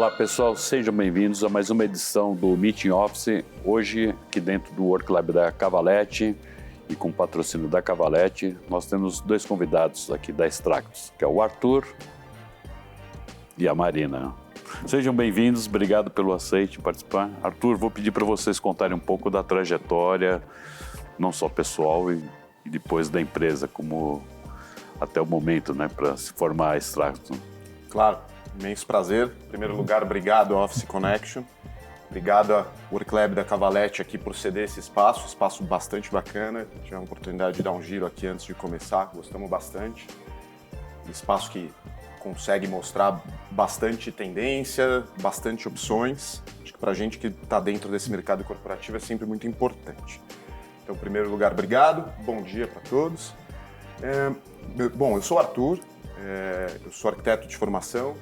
Olá pessoal, sejam bem-vindos a mais uma edição do Meeting Office. Hoje, aqui dentro do Work Lab da Cavalete e com patrocínio da Cavalete, nós temos dois convidados aqui da Extractus, que é o Arthur e a Marina. Sejam bem-vindos, obrigado pelo aceite participar. Arthur, vou pedir para vocês contarem um pouco da trajetória, não só pessoal e depois da empresa, como até o momento, né, para se formar a Extractus. Claro, imenso prazer. Em primeiro lugar, obrigado à Office Connection, obrigado à Work Lab da Cavalete aqui por ceder esse espaço bastante bacana. Tivemos a oportunidade de dar um giro aqui antes de começar, gostamos bastante. Espaço que consegue mostrar bastante tendência, bastante opções. Acho que para a gente que está dentro desse mercado corporativo é sempre muito importante. Então, em primeiro lugar, obrigado, bom dia para todos. Bom, eu sou o Arthur, eu sou arquiteto de formação,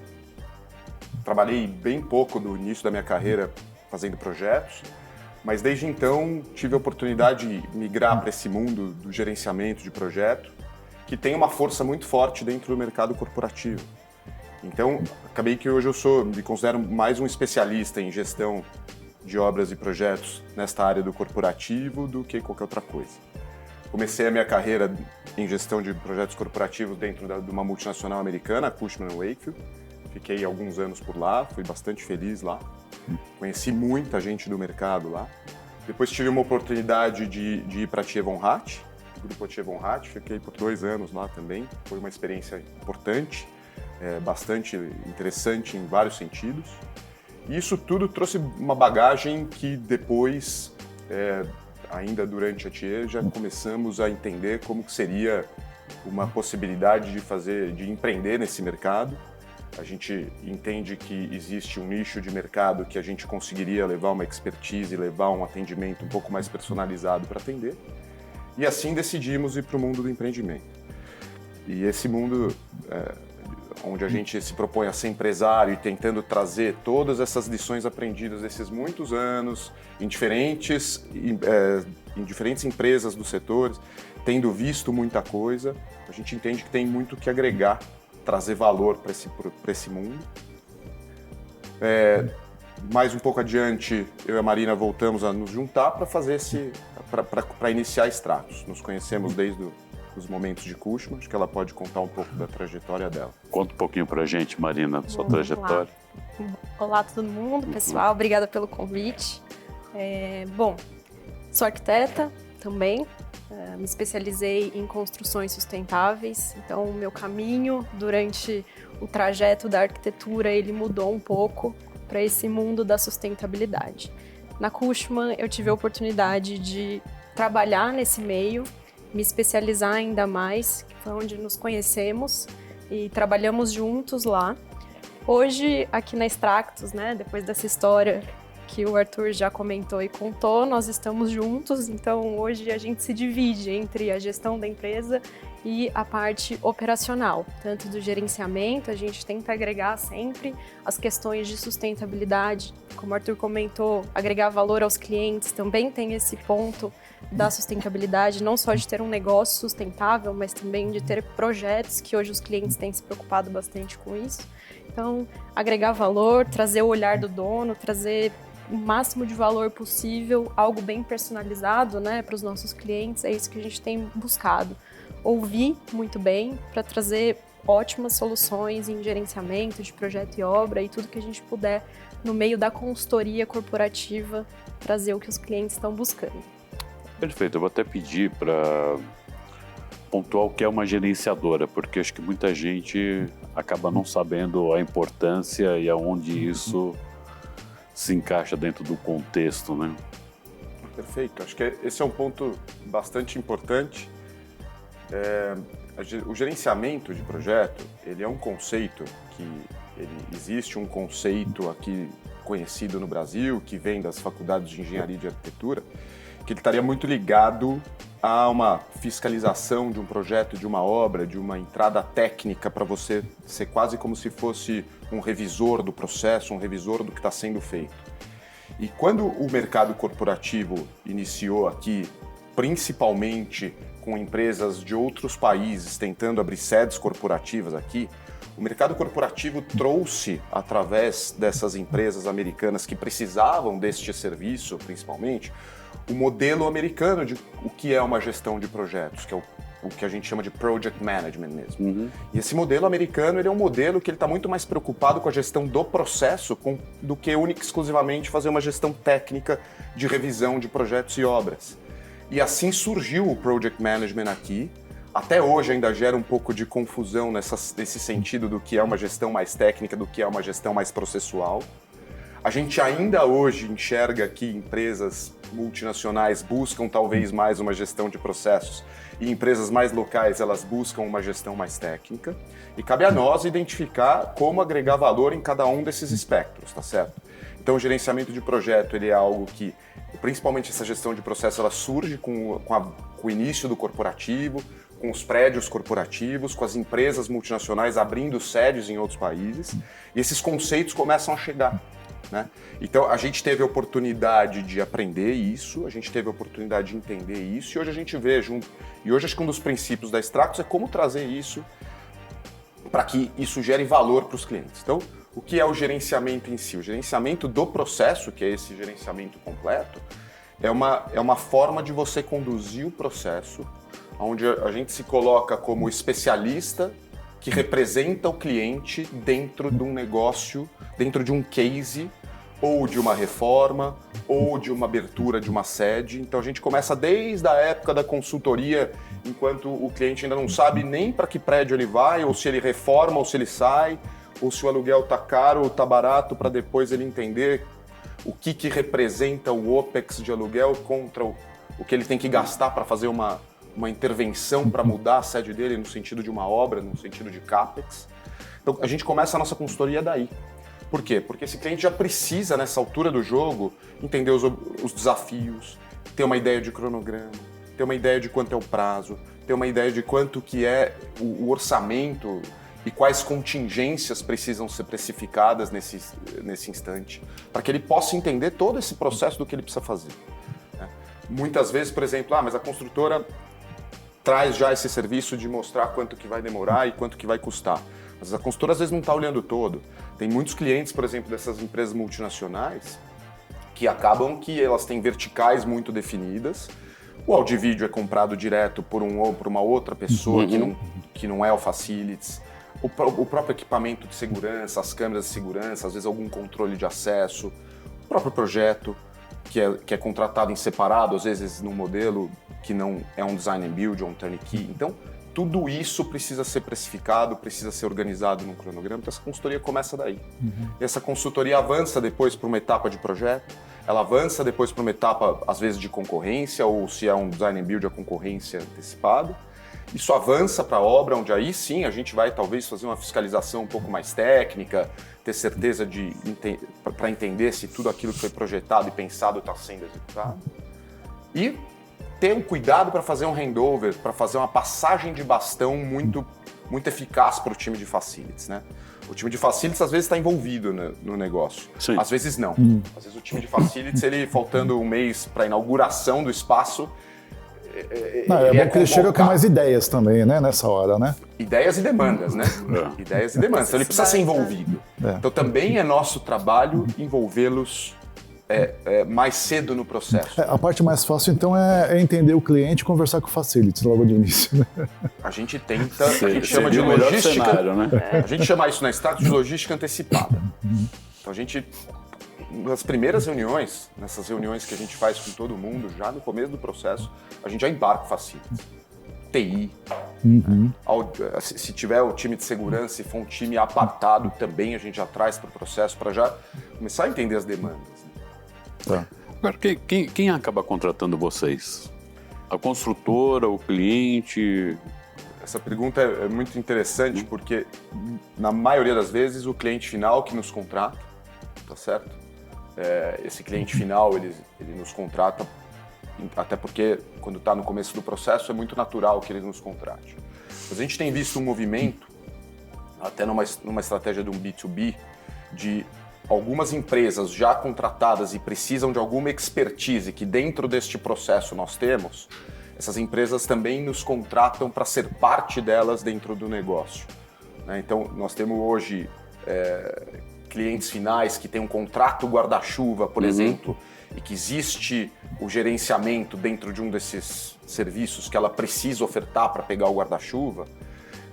trabalhei bem pouco no início da minha carreira fazendo projetos, mas desde então tive a oportunidade de migrar para esse mundo do gerenciamento de projeto, que tem uma força muito forte dentro do mercado corporativo. Então, acabei que hoje me considero mais um especialista em gestão de obras e projetos nesta área do corporativo do que qualquer outra coisa. Comecei a minha carreira em gestão de projetos corporativos dentro de uma multinacional americana, a Cushman & Wakefield. Fiquei alguns anos por lá, fui bastante feliz lá. Conheci muita gente do mercado lá. Depois tive uma oportunidade de ir para a Thie Von Hatt, o grupo Thie Von Hatt. Fiquei por 2 anos lá também. Foi uma experiência importante, bastante interessante em vários sentidos. E isso tudo trouxe uma bagagem que depois, ainda durante a Thie, já começamos a entender como que seria uma possibilidade de empreender nesse mercado. A gente entende que existe um nicho de mercado que a gente conseguiria levar uma expertise, levar um atendimento um pouco mais personalizado para atender. E assim decidimos ir para o mundo do empreendimento. E esse mundo, onde a gente se propõe a ser empresário e tentando trazer todas essas lições aprendidas desses muitos anos em diferentes empresas do setor, tendo visto muita coisa, a gente entende que tem muito que agregar, trazer valor para esse mundo. Mais um pouco adiante, eu e a Marina voltamos a nos juntar para fazer para iniciar a Extractus. Nos conhecemos desde os momentos de Cushman, acho que ela pode contar um pouco da trajetória dela. Conta um pouquinho pra gente, Marina, da sua trajetória. Olá todo mundo, pessoal, obrigada pelo convite. Bom, sou arquiteta também, me especializei em construções sustentáveis, então o meu caminho durante o trajeto da arquitetura ele mudou um pouco para esse mundo da sustentabilidade. Na Cushman eu tive a oportunidade de trabalhar nesse meio, me especializar ainda mais, que foi onde nos conhecemos e trabalhamos juntos lá. Hoje, aqui na Extractus, né, depois dessa história que o Arthur já comentou e contou, nós estamos juntos, então hoje a gente se divide entre a gestão da empresa e a parte operacional, tanto do gerenciamento, a gente tenta agregar sempre as questões de sustentabilidade, como o Arthur comentou, agregar valor aos clientes, também tem esse ponto da sustentabilidade, não só de ter um negócio sustentável, mas também de ter projetos que hoje os clientes têm se preocupado bastante com isso. Então, agregar valor, trazer o olhar do dono, trazer o máximo de valor possível, algo bem personalizado, né, para os nossos clientes, é isso que a gente tem buscado. Ouvir muito bem para trazer ótimas soluções em gerenciamento de projeto e obra e tudo que a gente puder no meio da consultoria corporativa trazer o que os clientes estão buscando. Perfeito, eu vou até pedir para pontuar o que é uma gerenciadora, porque acho que muita gente acaba não sabendo a importância e aonde isso se encaixa dentro do contexto, né? Perfeito, acho que esse é um ponto bastante importante. O gerenciamento de projeto, ele é um conceito existe um conceito aqui conhecido no Brasil, que vem das faculdades de engenharia e de arquitetura, que ele estaria muito ligado a uma fiscalização de um projeto, de uma obra, de uma entrada técnica para você ser quase como se fosse um revisor do processo, um revisor do que está sendo feito. E quando o mercado corporativo iniciou aqui, principalmente com empresas de outros países tentando abrir sedes corporativas aqui, o mercado corporativo trouxe, através dessas empresas americanas que precisavam deste serviço, principalmente, o modelo americano de o que é uma gestão de projetos, que é o que a gente chama de project management mesmo. E esse modelo americano, ele é um modelo que ele está muito mais preocupado com a gestão do processo do que única e exclusivamente fazer uma gestão técnica de revisão de projetos e obras. E assim surgiu o project management aqui. Até hoje ainda gera um pouco de confusão nesse sentido do que é uma gestão mais técnica, do que é uma gestão mais processual. A gente ainda hoje enxerga que empresas multinacionais buscam talvez mais uma gestão de processos e empresas mais locais elas buscam uma gestão mais técnica. E cabe a nós identificar como agregar valor em cada um desses espectros, tá certo? Então o gerenciamento de projeto ele é algo que, principalmente essa gestão de processo, ela surge com o início do corporativo, com os prédios corporativos, com as empresas multinacionais abrindo sedes em outros países, e esses conceitos começam a chegar, né? Então a gente teve a oportunidade de aprender isso, a gente teve a oportunidade de entender isso, e hoje a gente vê junto. E hoje acho que um dos princípios da Extractus é como trazer isso para que isso gere valor para os clientes. Então, o que é o gerenciamento em si? O gerenciamento do processo, que é esse gerenciamento completo, é uma forma de você conduzir o processo onde a gente se coloca como especialista que representa o cliente dentro de um negócio, dentro de um case, ou de uma reforma, ou de uma abertura de uma sede. Então a gente começa desde a época da consultoria, enquanto o cliente ainda não sabe nem para que prédio ele vai, ou se ele reforma, ou se ele sai, ou se o aluguel está caro ou está barato, para depois ele entender o que representa o OPEX de aluguel contra o que ele tem que gastar para fazer uma intervenção para mudar a sede dele no sentido de uma obra, no sentido de CAPEX. Então a gente começa a nossa consultoria daí. Por quê? Porque esse cliente já precisa, nessa altura do jogo, entender os desafios, ter uma ideia de cronograma, ter uma ideia de quanto é o prazo, ter uma ideia de quanto que é o orçamento e quais contingências precisam ser precificadas nesse instante, para que ele possa entender todo esse processo do que ele precisa fazer. Muitas vezes, por exemplo, mas a construtora traz já esse serviço de mostrar quanto que vai demorar e quanto que vai custar. Mas a consultora às vezes não está olhando todo. Tem muitos clientes, por exemplo, dessas empresas multinacionais que acabam que elas têm verticais muito definidas. O áudio e vídeo é comprado direto por uma outra pessoa que não é o Facilities. O próprio equipamento de segurança, as câmeras de segurança, às vezes algum controle de acesso, o próprio projeto que é contratado em separado, às vezes num modelo que não é um design and build ou um turnkey. Então, tudo isso precisa ser precificado, precisa ser organizado num cronograma. Então, essa consultoria começa daí. E essa consultoria avança depois para uma etapa de projeto, ela avança depois para uma etapa, às vezes, de concorrência, ou se é um design and build, a concorrência antecipada. Isso avança para a obra, onde aí sim a gente vai talvez fazer uma fiscalização um pouco mais técnica, ter certeza para entender se tudo aquilo que foi projetado e pensado está sendo executado. E ter um cuidado para fazer um handover, para fazer uma passagem de bastão muito, muito eficaz para o time de Facilities, né? O time de Facilities às vezes está envolvido no negócio, Sim. Às vezes não. Às vezes o time de Facilities, ele faltando um mês para a inauguração do espaço, é bom que ele chega com mais ideias também, né, nessa hora, né? Ideias e demandas, né? Ideias e demandas. Então ele precisa ser envolvido. Então também é nosso trabalho envolvê-los mais cedo no processo. A parte mais fácil, então, é entender o cliente e conversar com o Facilities logo de início, né? A gente tenta, a gente chama de logística, cenário, né? A gente chama isso na Extractus de logística antecipada. Então a gente, nas primeiras reuniões, nessas reuniões que a gente faz com todo mundo, já no começo do processo, a gente já embarca o Facilities. TI, se tiver o time de segurança, se for um time apartado, também a gente já traz para o processo para já começar a entender as demandas. Tá. Agora, quem acaba contratando vocês? A construtora, o cliente? Essa pergunta é muito interessante porque, na maioria das vezes, o cliente final que nos contrata, tá certo? Esse cliente final, ele nos contrata, até porque, quando está no começo do processo, é muito natural que ele nos contrate. Mas a gente tem visto um movimento, até numa estratégia de um B2B, de algumas empresas já contratadas e precisam de alguma expertise que dentro deste processo nós temos, essas empresas também nos contratam para ser parte delas dentro do negócio, né? Então, nós temos hoje clientes finais que têm um contrato guarda-chuva, por exemplo, e que existe o gerenciamento dentro de um desses serviços que ela precisa ofertar para pegar o guarda-chuva,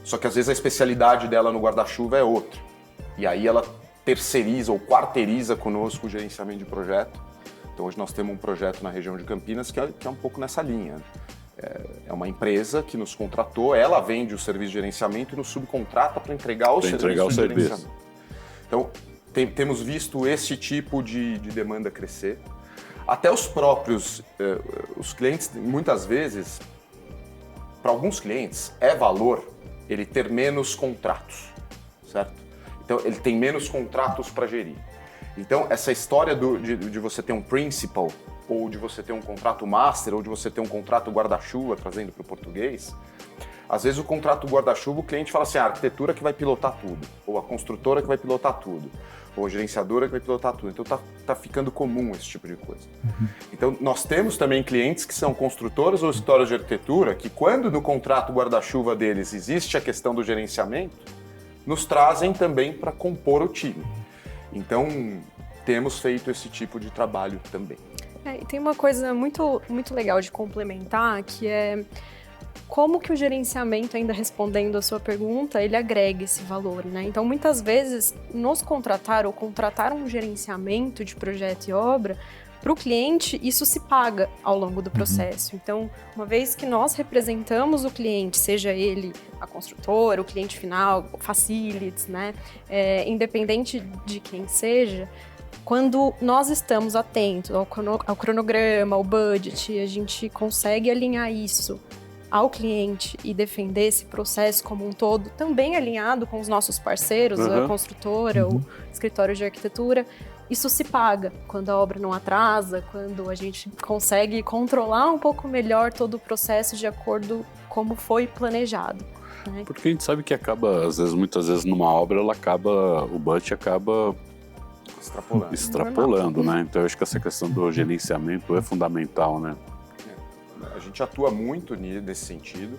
só que às vezes a especialidade dela no guarda-chuva é outra. E aí ela terceiriza ou quarteiriza conosco o gerenciamento de projeto. Então hoje nós temos um projeto na região de Campinas que é um pouco nessa linha. É uma empresa que nos contratou, ela vende o serviço de gerenciamento e nos subcontrata para entregar o serviço de gerenciamento. Então temos visto esse tipo de demanda crescer. Até os próprios, os clientes, muitas vezes, para alguns clientes, é valor ele ter menos contratos, certo? Então, ele tem menos contratos para gerir. Então, essa história de você ter um principal, ou de você ter um contrato master, ou de você ter um contrato guarda-chuva, trazendo para o português, às vezes o contrato guarda-chuva, o cliente fala assim, a arquitetura que vai pilotar tudo, ou a construtora que vai pilotar tudo, ou a gerenciadora que vai pilotar tudo. Então, tá ficando comum esse tipo de coisa. Então, nós temos também clientes que são construtoras ou escritórios de arquitetura, que quando no contrato guarda-chuva deles existe a questão do gerenciamento, nos trazem também para compor o time. Então, temos feito esse tipo de trabalho também. E tem uma coisa muito, muito legal de complementar, que é como que o gerenciamento, ainda respondendo a sua pergunta, ele agrega esse valor, né? Então, muitas vezes, nos contratar ou contratar um gerenciamento de projeto e obra, para o cliente, isso se paga ao longo do processo. Então, uma vez que nós representamos o cliente, seja ele a construtora, o cliente final, o facilities, né? Independente de quem seja, quando nós estamos atentos ao cronograma, ao budget, a gente consegue alinhar isso ao cliente e defender esse processo como um todo, também alinhado com os nossos parceiros, a construtora, o escritório de arquitetura, isso se paga quando a obra não atrasa, quando a gente consegue controlar um pouco melhor todo o processo de acordo como foi planejado, né? Porque a gente sabe que acaba, muitas vezes numa obra, o budget acaba extrapolando, né? Então eu acho que essa questão do gerenciamento é fundamental, né? A gente atua muito nesse sentido,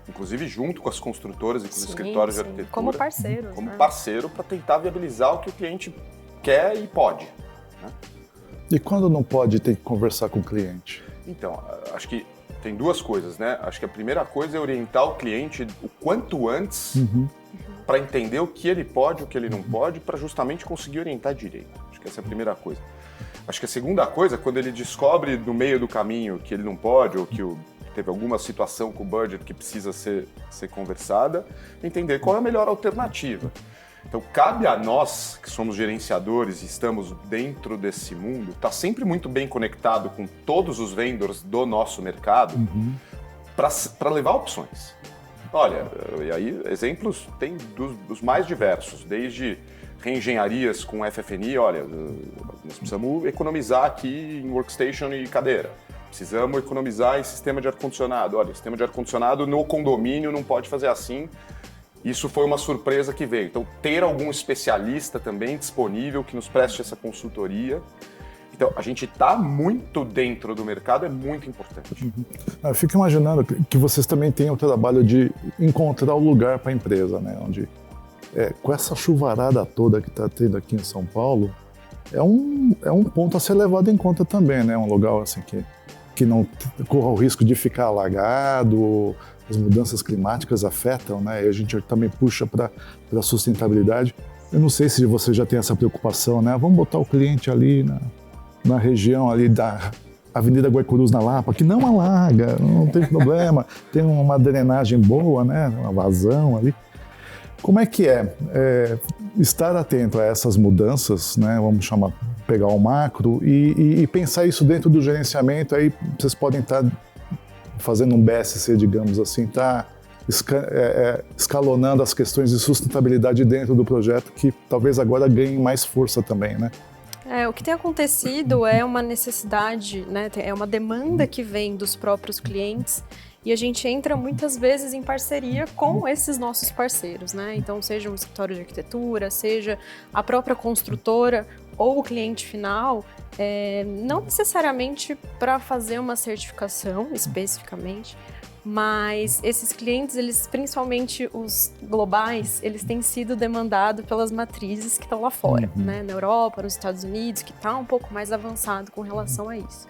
inclusive junto com as construtoras e com os escritórios de arquitetura. Como parceiros, como né? parceiro para tentar viabilizar o que o cliente quer e pode, né? E quando não pode, tem que conversar com o cliente? Então, acho que tem duas coisas, né? Acho que a primeira coisa é orientar o cliente o quanto antes para entender o que ele pode, o que ele não pode, para justamente conseguir orientar direito. Acho que essa é a primeira coisa. Acho que a segunda coisa, quando ele descobre no meio do caminho que ele não pode, ou que teve alguma situação com o budget que precisa ser conversada, entender qual é a melhor alternativa. Então, cabe a nós, que somos gerenciadores e estamos dentro desse mundo, estar sempre muito bem conectado com todos os vendors do nosso mercado para levar opções. Olha, e aí exemplos tem dos mais diversos, desde reengenharias com FF&E, olha, nós precisamos economizar aqui em workstation e cadeira. Precisamos economizar em sistema de ar-condicionado. Olha, o sistema de ar-condicionado no condomínio não pode fazer assim. Isso foi uma surpresa que veio. Então, ter algum especialista também disponível que nos preste essa consultoria. Então, a gente está muito dentro do mercado, é muito importante. Eu fico imaginando que vocês também têm o trabalho de encontrar o lugar para a empresa, né? Onde, com essa chuvarada toda que está tendo aqui em São Paulo, é um ponto a ser levado em conta também, né? Um lugar assim que não corra o risco de ficar alagado. As mudanças climáticas afetam, né? E a gente também puxa para a sustentabilidade. Eu não sei se você já tem essa preocupação, né? Vamos botar o cliente ali na região ali da Avenida Guaicurus, na Lapa, que não alaga, não tem problema, tem uma drenagem boa, né? Uma vazão ali. Como é que estar atento a essas mudanças, né? Vamos pegar o macro e pensar isso dentro do gerenciamento. Aí vocês podem estar fazendo um BSC, digamos assim, tá escalonando as questões de sustentabilidade dentro do projeto, que talvez agora ganhe mais força também, né? O que tem acontecido é uma necessidade, né? É uma demanda que vem dos próprios clientes e a gente entra muitas vezes em parceria com esses nossos parceiros, né? Então, seja um escritório de arquitetura, seja a própria construtora, ou o cliente final, não necessariamente para fazer uma certificação especificamente, mas esses clientes, eles, principalmente os globais, eles têm sido demandados pelas matrizes que estão lá fora, né? Na Europa, nos Estados Unidos, que está um pouco mais avançado com relação a isso.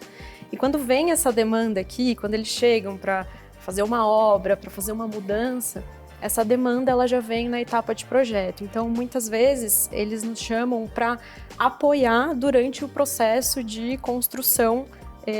E quando vem essa demanda aqui, quando eles chegam para fazer uma obra, para fazer uma mudança, essa demanda ela já vem na etapa de projeto. Então, muitas vezes, eles nos chamam para apoiar durante o processo de construção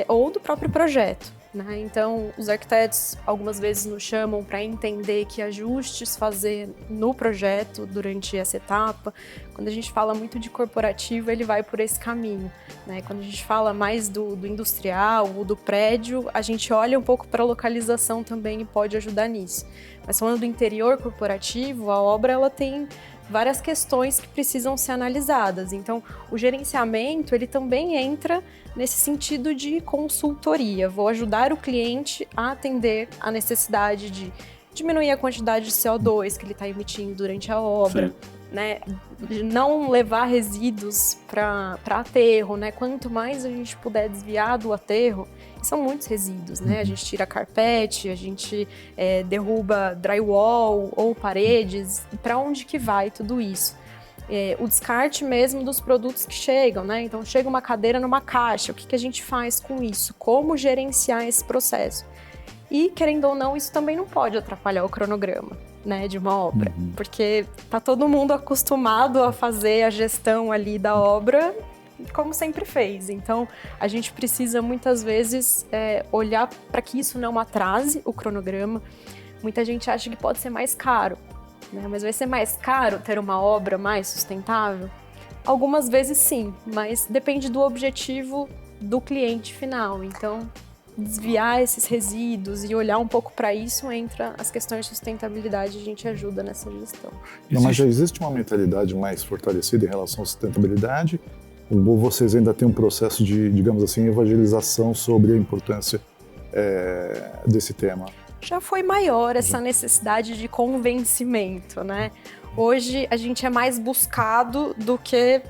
ou do próprio projeto, né? Então, os arquitetos algumas vezes nos chamam para entender que ajustes fazer no projeto durante essa etapa. Quando a gente fala muito de corporativo, ele vai por esse caminho, né? Quando a gente fala mais do industrial ou do prédio, a gente olha um pouco para a localização também e pode ajudar nisso. Mas falando do interior corporativo, a obra ela tem várias questões que precisam ser analisadas. Então, o gerenciamento, ele também entra nesse sentido de consultoria. Vou ajudar o cliente a atender a necessidade de diminuir a quantidade de CO2 que ele está emitindo durante a obra, né? De não levar resíduos para aterro, né? Quanto mais a gente puder desviar do aterro, são muitos resíduos, né? A gente tira carpete, a gente derruba drywall ou paredes, para onde que vai tudo isso? O descarte mesmo dos produtos que chegam, né? Então, chega uma cadeira numa caixa, o que a gente faz com isso? Como gerenciar esse processo? E, querendo ou não, isso também não pode atrapalhar o cronograma, né, de uma obra, porque tá todo mundo acostumado a fazer a gestão ali da obra como sempre fez. Então, a gente precisa muitas vezes olhar para que isso não atrase o cronograma. Muita gente acha que pode ser mais caro, né? Mas vai ser mais caro ter uma obra mais sustentável? Algumas vezes sim, mas depende do objetivo do cliente final. Então, desviar esses resíduos e olhar um pouco para isso, entra as questões de sustentabilidade, a gente ajuda nessa gestão. Não, mas já existe uma mentalidade mais fortalecida em relação à sustentabilidade? Ou vocês ainda têm um processo de, digamos assim, evangelização sobre a importância desse tema? Já foi maior essa necessidade de convencimento, né? Hoje a gente é mais buscado do que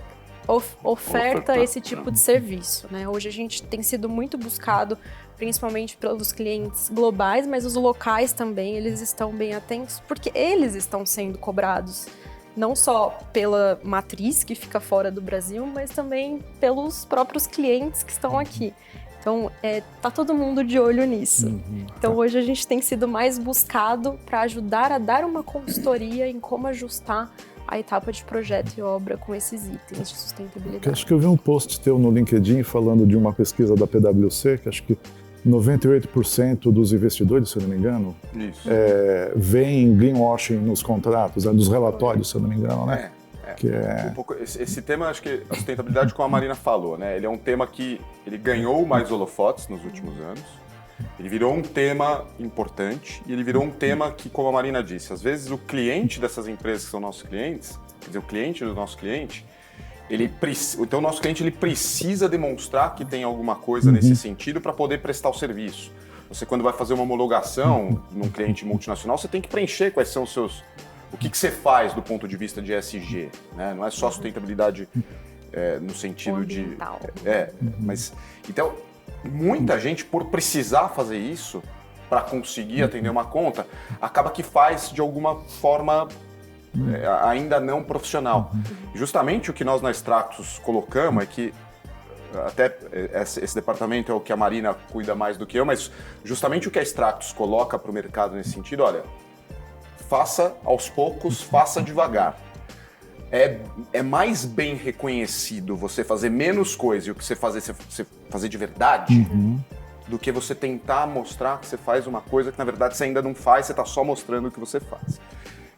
oferta esse tipo de serviço, né? Hoje a gente tem sido muito buscado, principalmente pelos clientes globais, mas os locais também, eles estão bem atentos, porque eles estão sendo cobrados, não só pela matriz que fica fora do Brasil, mas também pelos próprios clientes que estão aqui. Então, tá todo mundo de olho nisso. Então, hoje a gente tem sido mais buscado para ajudar a dar uma consultoria em como ajustar a etapa de projeto e obra com esses itens de sustentabilidade. Acho que eu vi um post teu no LinkedIn falando de uma pesquisa da PwC, que acho que 98% dos investidores, se eu não me engano, veem greenwashing nos contratos, dos relatórios, se eu não me engano, né? Um pouco, esse tema, acho que a sustentabilidade, como a Marina falou, né? Ele é um tema que ele ganhou mais holofotes nos últimos anos. Ele virou um tema importante e ele virou um tema que, como a Marina disse, às vezes o cliente dessas empresas que são nossos clientes, quer dizer, o cliente do nosso cliente, então o nosso cliente ele precisa demonstrar que tem alguma coisa nesse sentido para poder prestar o serviço. Você, quando vai fazer uma homologação num cliente multinacional, você tem que preencher quais são os seus... O que você faz do ponto de vista de ESG, né? Não é só sustentabilidade no sentido ambiental. Mas então muita gente, por precisar fazer isso para conseguir atender uma conta, acaba que faz de alguma forma ainda não profissional. Justamente o que nós na Extractus colocamos é que até esse departamento é o que a Marina cuida mais do que eu, mas justamente o que a Extractus coloca para o mercado nesse sentido, olha, faça aos poucos, faça devagar. É mais bem reconhecido você fazer menos coisa e o que você fazer de verdade do que você tentar mostrar que você faz uma coisa que na verdade você ainda não faz, você está só mostrando o que você faz.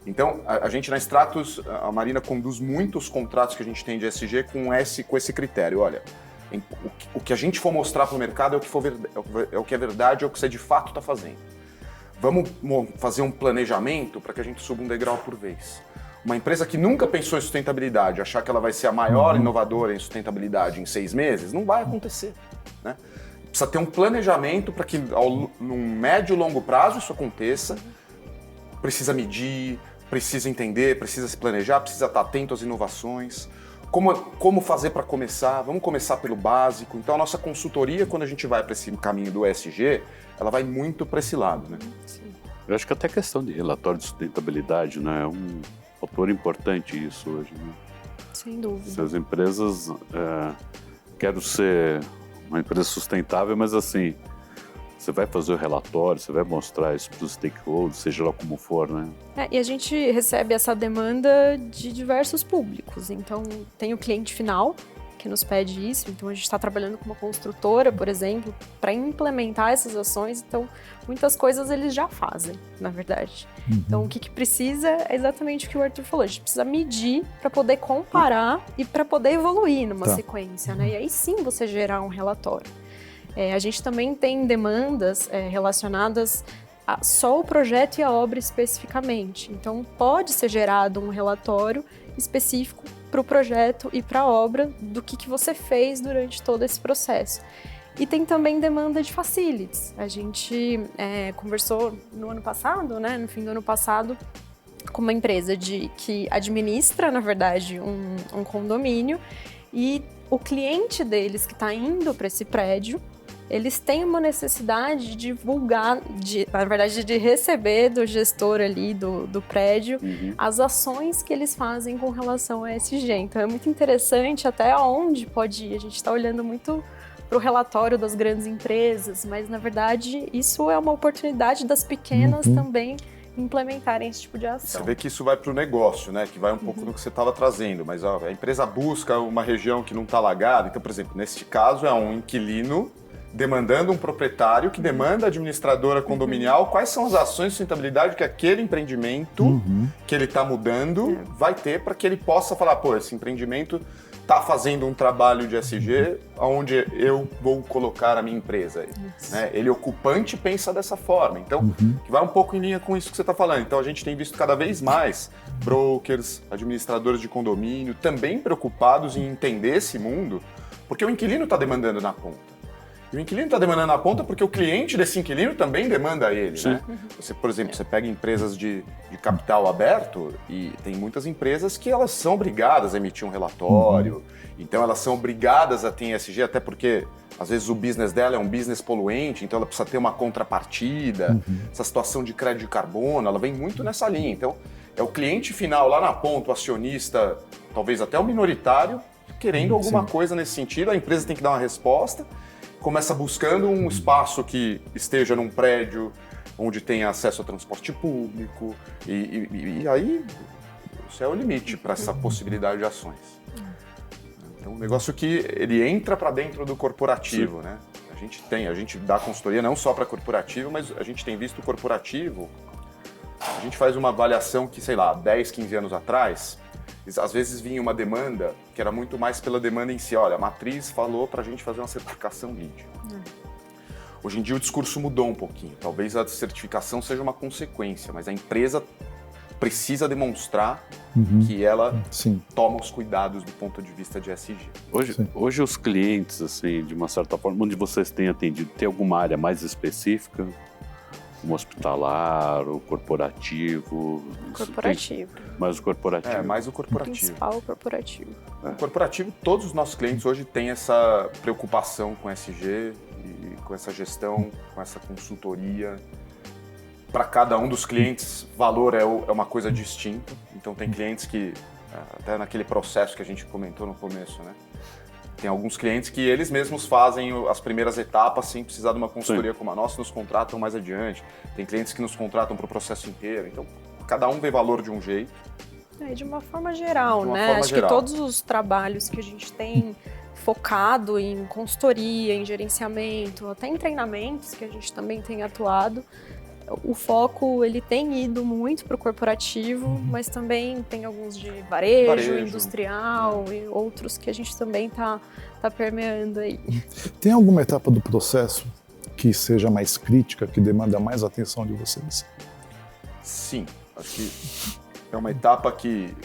Então, a gente na Extractus, a Marina conduz muitos contratos que a gente tem de ESG com esse critério. Olha, o que a gente for mostrar para o mercado é o que é verdade, é o que você de fato está fazendo. Vamos fazer um planejamento para que a gente suba um degrau por vez. Uma empresa que nunca pensou em sustentabilidade, achar que ela vai ser a maior inovadora em sustentabilidade em 6 meses, não vai acontecer, né? Precisa ter um planejamento para que, num médio e longo prazo, isso aconteça. Precisa medir, precisa entender, precisa se planejar, precisa estar atento às inovações. como fazer para começar? Vamos começar pelo básico. Então a nossa consultoria, quando a gente vai para esse caminho do ESG, ela vai muito para esse lado, né? Sim. Eu acho que até a questão de relatório de sustentabilidade, né, é um fator importante isso hoje, né? Sem dúvida. Se as empresas querem ser uma empresa sustentável, mas assim, você vai fazer o relatório, você vai mostrar isso para os stakeholders, seja lá como for, né? E a gente recebe essa demanda de diversos públicos. Então, tem o cliente final, que nos pede isso. Então, a gente está trabalhando com uma construtora, por exemplo, para implementar essas ações. Então, muitas coisas eles já fazem, na verdade. Então, o que precisa é exatamente o que o Arthur falou. A gente precisa medir para poder comparar e para poder evoluir numa sequência, né? E aí sim você gerar um relatório. A gente também tem demandas relacionadas a só o projeto e a obra especificamente. Então, pode ser gerado um relatório específico para o projeto e para a obra do que você fez durante todo esse processo. E tem também demanda de facilities. A gente conversou no ano passado, né, no fim do ano passado, com uma empresa que administra, na verdade, um condomínio, e o cliente deles que está indo para esse prédio, eles têm uma necessidade de divulgar, na verdade, de receber do gestor ali do prédio as ações que eles fazem com relação a ESG. Então é muito interessante até aonde pode ir. A gente está olhando muito para o relatório das grandes empresas, mas na verdade isso é uma oportunidade das pequenas também implementarem esse tipo de ação. Você vê que isso vai para o negócio, né? Que vai um pouco do que você estava trazendo, mas a empresa busca uma região que não está alagada. Então, por exemplo, neste caso é um inquilino demandando um proprietário que demanda a administradora condominial quais são as ações de sustentabilidade que aquele empreendimento que ele está mudando vai ter para que ele possa falar, pô, esse empreendimento está fazendo um trabalho de ESG onde eu vou colocar a minha empresa. Né? Ele ocupante pensa dessa forma. Então, que vai um pouco em linha com isso que você está falando. Então, a gente tem visto cada vez mais brokers, administradores de condomínio, também preocupados em entender esse mundo, porque o inquilino está demandando na ponta. E o inquilino está demandando na ponta porque o cliente desse inquilino também demanda ele, né? Você, por exemplo, você pega empresas de capital aberto e tem muitas empresas que elas são obrigadas a emitir um relatório, então elas são obrigadas a ter ESG, até porque às vezes o business dela é um business poluente, então ela precisa ter uma contrapartida, essa situação de crédito de carbono, ela vem muito nessa linha. Então, é o cliente final lá na ponta, o acionista, talvez até o minoritário, querendo alguma coisa nesse sentido, a empresa tem que dar uma resposta, começa buscando um espaço que esteja num prédio onde tenha acesso a transporte público e aí isso é o limite para essa possibilidade de ações. Então, um negócio que ele entra para dentro do corporativo, né? A gente dá consultoria não só para corporativo, mas a gente tem visto o corporativo, a gente faz uma avaliação que, sei lá, 10, 15 anos atrás, às vezes vinha uma demanda que era muito mais pela demanda em si. Olha, a matriz falou para a gente fazer uma certificação LEED. Hoje em dia o discurso mudou um pouquinho. Talvez a certificação seja uma consequência, mas a empresa precisa demonstrar que ela toma os cuidados do ponto de vista de ESG. Hoje os clientes, assim, de uma certa forma, onde vocês têm atendido, tem alguma área mais específica? Como hospitalar, o corporativo? Corporativo. Mais o corporativo. Mais o corporativo. O principal o corporativo. O corporativo, todos os nossos clientes hoje têm essa preocupação com ESG e com essa gestão, com essa consultoria. Para cada um dos clientes, valor é uma coisa distinta. Então tem clientes que, até naquele processo que a gente comentou no começo, né? Tem alguns clientes que eles mesmos fazem as primeiras etapas sem precisar de uma consultoria como a nossa, nos contratam mais adiante. Tem clientes que nos contratam para o processo inteiro. Então, cada um vê valor de um jeito. De uma forma geral, né? Acho que todos os trabalhos que a gente tem focado em consultoria, em gerenciamento, até em treinamentos que a gente também tem atuado, o foco ele tem ido muito para o corporativo, mas também tem alguns de varejo, industrial e outros que a gente também tá permeando aí. Tem alguma etapa do processo que seja mais crítica, que demanda mais atenção de vocês? Sim, acho que é uma etapa que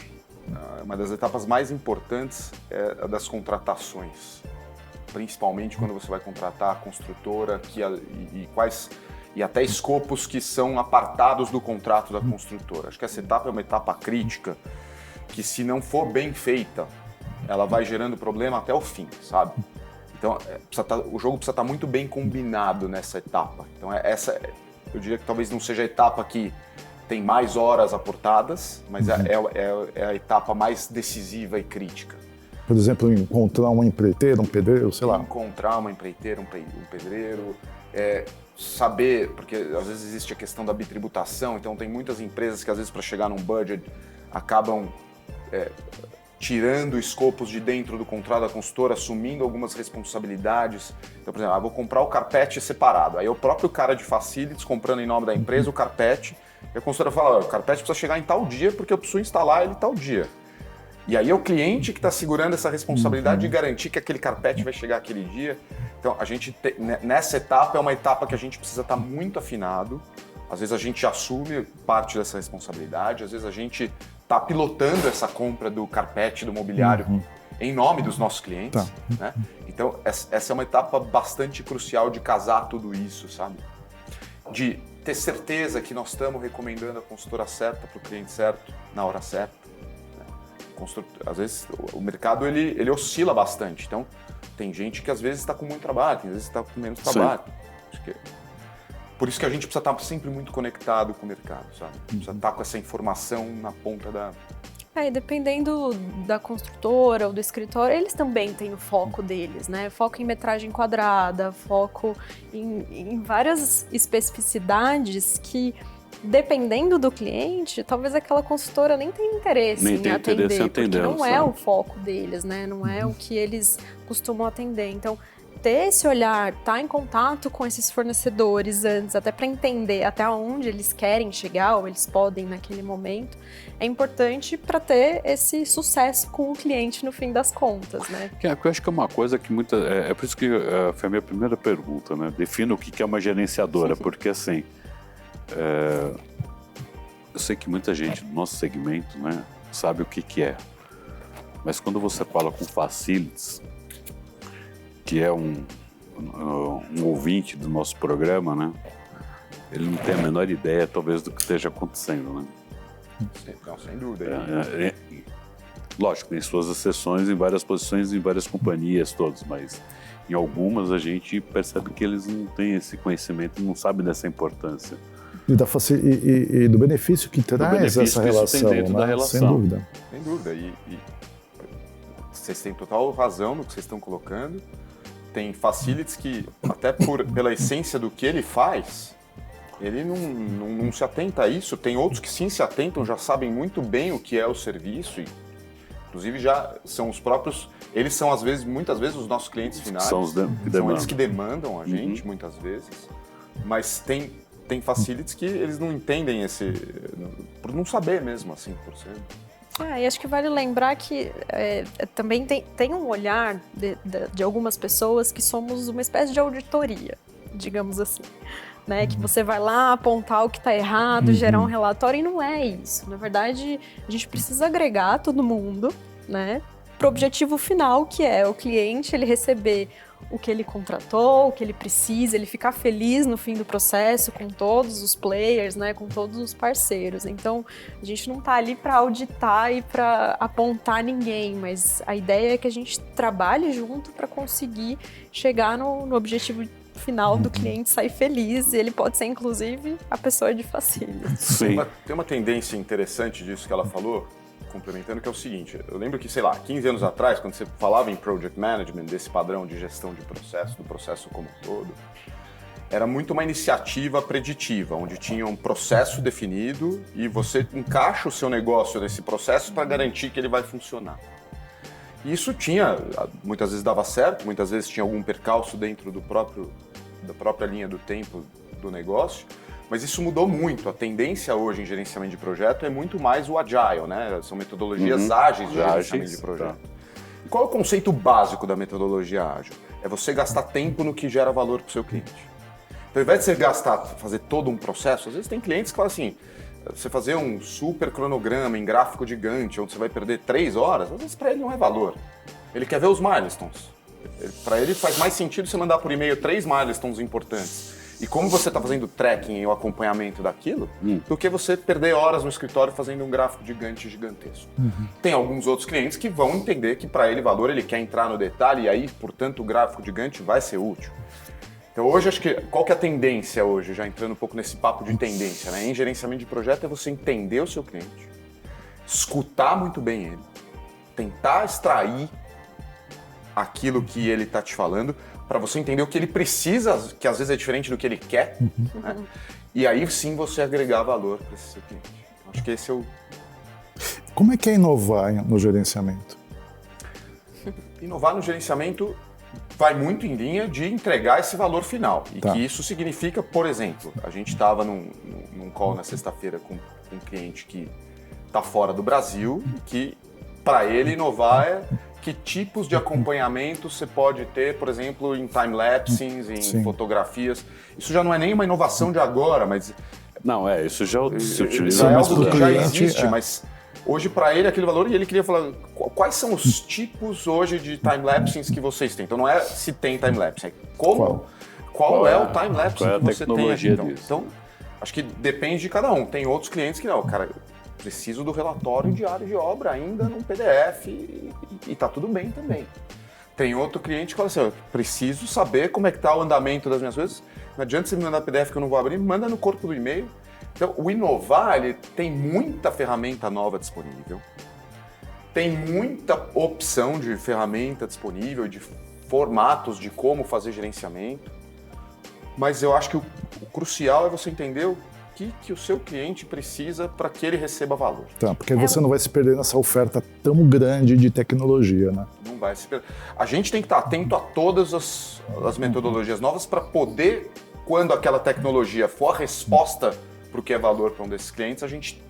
uma das etapas mais importantes é a das contratações, principalmente quando você vai contratar a construtora e até escopos que são apartados do contrato da construtora. Acho que essa etapa é uma etapa crítica que, se não for bem feita, ela vai gerando problema até o fim, sabe? Então, o jogo precisa estar muito bem combinado nessa etapa. Então, eu diria que talvez não seja a etapa que tem mais horas aportadas, mas é a etapa mais decisiva e crítica. Por exemplo, encontrar uma empreiteira, um pedreiro, sei lá. Encontrar uma empreiteira, um pedreiro, saber, porque às vezes existe a questão da bitributação, então tem muitas empresas que às vezes para chegar num budget acabam tirando escopos de dentro do contrato da consultora, assumindo algumas responsabilidades. Então, por exemplo, vou comprar o carpete separado. Aí é o próprio cara de facilities comprando em nome da empresa o carpete, e a consultora fala, o carpete precisa chegar em tal dia porque eu preciso instalar ele tal dia. E aí é o cliente que está segurando essa responsabilidade de garantir que aquele carpete vai chegar aquele dia. Então, nessa etapa é uma etapa que a gente precisa estar muito afinado. Às vezes a gente assume parte dessa responsabilidade, às vezes a gente está pilotando essa compra do carpete, do mobiliário, em nome dos nossos clientes. Tá. Né? Então, essa é uma etapa bastante crucial de casar tudo isso, sabe? De ter certeza que nós estamos recomendando a consultora certa para o cliente certo, na hora certa. Às vezes o mercado ele oscila bastante, então tem gente que às vezes está com muito trabalho, tem vezes está com menos trabalho. Por isso que a gente precisa estar sempre muito conectado com o mercado, sabe? Precisa estar com essa informação na ponta da... E dependendo da construtora ou do escritório, eles também têm o foco deles, né? Foco em metragem quadrada, foco em várias especificidades que, dependendo do cliente, talvez aquela consultora nem tenha interesse em atender, porque não é o foco deles, né? Não é o que eles costumam atender. Então, ter esse olhar, estar em contato com esses fornecedores antes, até para entender até onde eles querem chegar ou eles podem naquele momento, é importante para ter esse sucesso com o cliente no fim das contas, né? Eu acho que é uma coisa que é por isso que foi a minha primeira pergunta, né? Defina o que é uma gerenciadora, porque assim, eu sei que muita gente do nosso segmento, né, sabe o que é, mas quando você fala com facilities, que é um ouvinte do nosso programa, né? Ele não tem a menor ideia, talvez, do que esteja acontecendo, né? Não, sem dúvida. Lógico, tem suas exceções em várias posições, em várias companhias, todas, mas em algumas a gente percebe que eles não têm esse conhecimento, não sabem dessa importância. E do benefício que traz essa relação, dentro né? da relação. Sem dúvida. Sem dúvida. E vocês têm total razão no que vocês estão colocando. Tem facilities que, até pela essência do que ele faz, ele não se atenta a isso. Tem outros que sim se atentam, já sabem muito bem o que é o serviço. E, inclusive, já são os próprios... Eles são, muitas vezes, os nossos clientes finais. São eles que demandam a gente, muitas vezes. Mas tem facilities que eles não entendem por não saber mesmo, assim, por ser... E acho que vale lembrar que também tem um olhar de algumas pessoas que somos uma espécie de auditoria, digamos assim, né? Que você vai lá apontar o que está errado, gerar um relatório, e não é isso. Na verdade, a gente precisa agregar todo mundo, né? Para o objetivo final, que é o cliente ele receber o que ele contratou, o que ele precisa, ele ficar feliz no fim do processo com todos os players, né, com todos os parceiros. Então, a gente não está ali para auditar e para apontar ninguém, mas a ideia é que a gente trabalhe junto para conseguir chegar no objetivo final do cliente sair feliz, e ele pode ser, inclusive, a pessoa de facilities. Sim. Tem uma tendência interessante disso que ela falou, complementando, que é o seguinte: eu lembro que, 15 anos atrás, quando você falava em project management, desse padrão de gestão de processo, do processo como um todo, era muito uma iniciativa preditiva, onde tinha um processo definido e você encaixa o seu negócio nesse processo para garantir que ele vai funcionar. E isso muitas vezes dava certo, muitas vezes tinha algum percalço dentro da própria linha do tempo do negócio, mas isso mudou muito. A tendência hoje em gerenciamento de projeto é muito mais o agile, né? São metodologias ágeis de gerenciamento de projeto. Tá. E qual é o conceito básico da metodologia ágil? É você gastar tempo no que gera valor para o seu cliente. Então, ao invés de você fazer todo um processo, às vezes tem clientes que falam assim, você fazer um super cronograma em gráfico de Gantt, onde você vai perder 3 horas, às vezes para ele não é valor. Ele quer ver os milestones. Para ele faz mais sentido você mandar por e-mail 3 milestones importantes. E como você está fazendo tracking e o acompanhamento daquilo, do que você perder horas no escritório fazendo um gráfico gigantesco. Tem alguns outros clientes que vão entender que para ele valor, ele quer entrar no detalhe e aí, portanto, o gráfico gigante vai ser útil. Então hoje, acho que, qual que é a tendência hoje, já entrando um pouco nesse papo de tendência, né? Em gerenciamento de projeto é você entender o seu cliente, escutar muito bem ele, tentar extrair aquilo que ele está te falando, para você entender o que ele precisa, que às vezes é diferente do que ele quer, né? E aí sim você agregar valor para esse seu cliente. Acho que esse é o... Como é que é inovar no gerenciamento? Inovar no gerenciamento vai muito em linha de entregar esse valor final. E que isso significa, por exemplo, a gente estava num call na sexta-feira com um cliente que está fora do Brasil, que para ele inovar é que tipos de acompanhamento você pode ter, por exemplo, em time-lapses, em fotografias. Isso já não é nem uma inovação de agora, mas... Não, isso já se utiliza. Já é algo que já existe, mas hoje para ele aquele valor, e ele queria falar quais são os tipos hoje de time-lapses que vocês têm. Então não é se tem time-lapse, é qual é o time-lapse que você tem aqui. Então, acho que depende de cada um. Tem outros clientes que não, cara, preciso do relatório diário de obra ainda num PDF e tá tudo bem também. Tem outro cliente que fala assim, eu preciso saber como é que tá o andamento das minhas coisas. Não adianta você me mandar PDF que eu não vou abrir, manda no corpo do e-mail. Então, o inovar, ele tem muita ferramenta nova disponível, tem muita opção de ferramenta disponível, de formatos de como fazer gerenciamento, mas eu acho que o crucial é você entender o que o seu cliente precisa para que ele receba valor. Tá, porque você não vai se perder nessa oferta tão grande de tecnologia, né? Não vai se perder. A gente tem que estar atento a todas as metodologias novas para poder, quando aquela tecnologia for a resposta para o que é valor para um desses clientes, a gente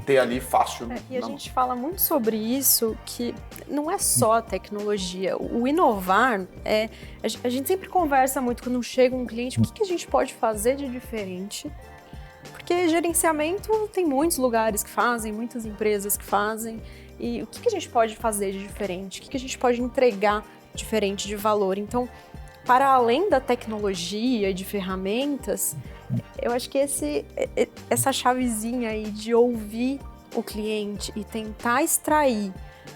ter ali fácil. E a gente fala muito sobre isso, que não é só a tecnologia. O inovar, a gente sempre conversa muito quando chega um cliente, o que a gente pode fazer de diferente? Porque gerenciamento tem muitos lugares que fazem, muitas empresas que fazem. E o que a gente pode fazer de diferente? O que a gente pode entregar diferente de valor? Então, para além da tecnologia e de ferramentas, eu acho que essa chavezinha aí de ouvir o cliente e tentar extrair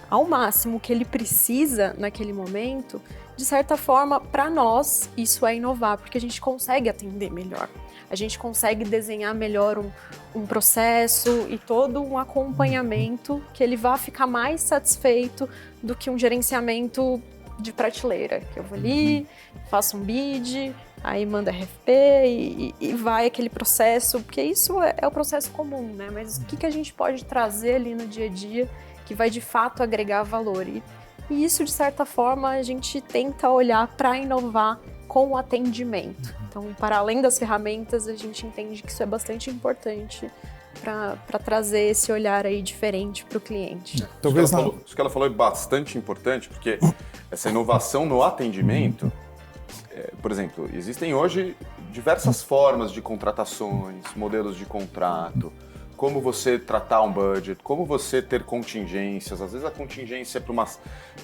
ao máximo o que ele precisa naquele momento, de certa forma, para nós, isso é inovar, porque a gente consegue atender melhor. A gente consegue desenhar melhor um processo e todo um acompanhamento que ele vá ficar mais satisfeito do que um gerenciamento de prateleira, que eu vou ali, faço um bid, aí manda RFP e vai aquele processo, porque isso é o processo comum, né? Mas o que a gente pode trazer ali no dia a dia que vai de fato agregar valor? E isso, de certa forma, a gente tenta olhar para inovar com o atendimento. Então, para além das ferramentas, a gente entende que isso é bastante importante para trazer esse olhar aí diferente para o cliente. Talvez isso que ela falou é bastante importante, porque essa inovação no atendimento, por exemplo, existem hoje diversas formas de contratações, modelos de contrato, como você tratar um budget, como você ter contingências. Às vezes a contingência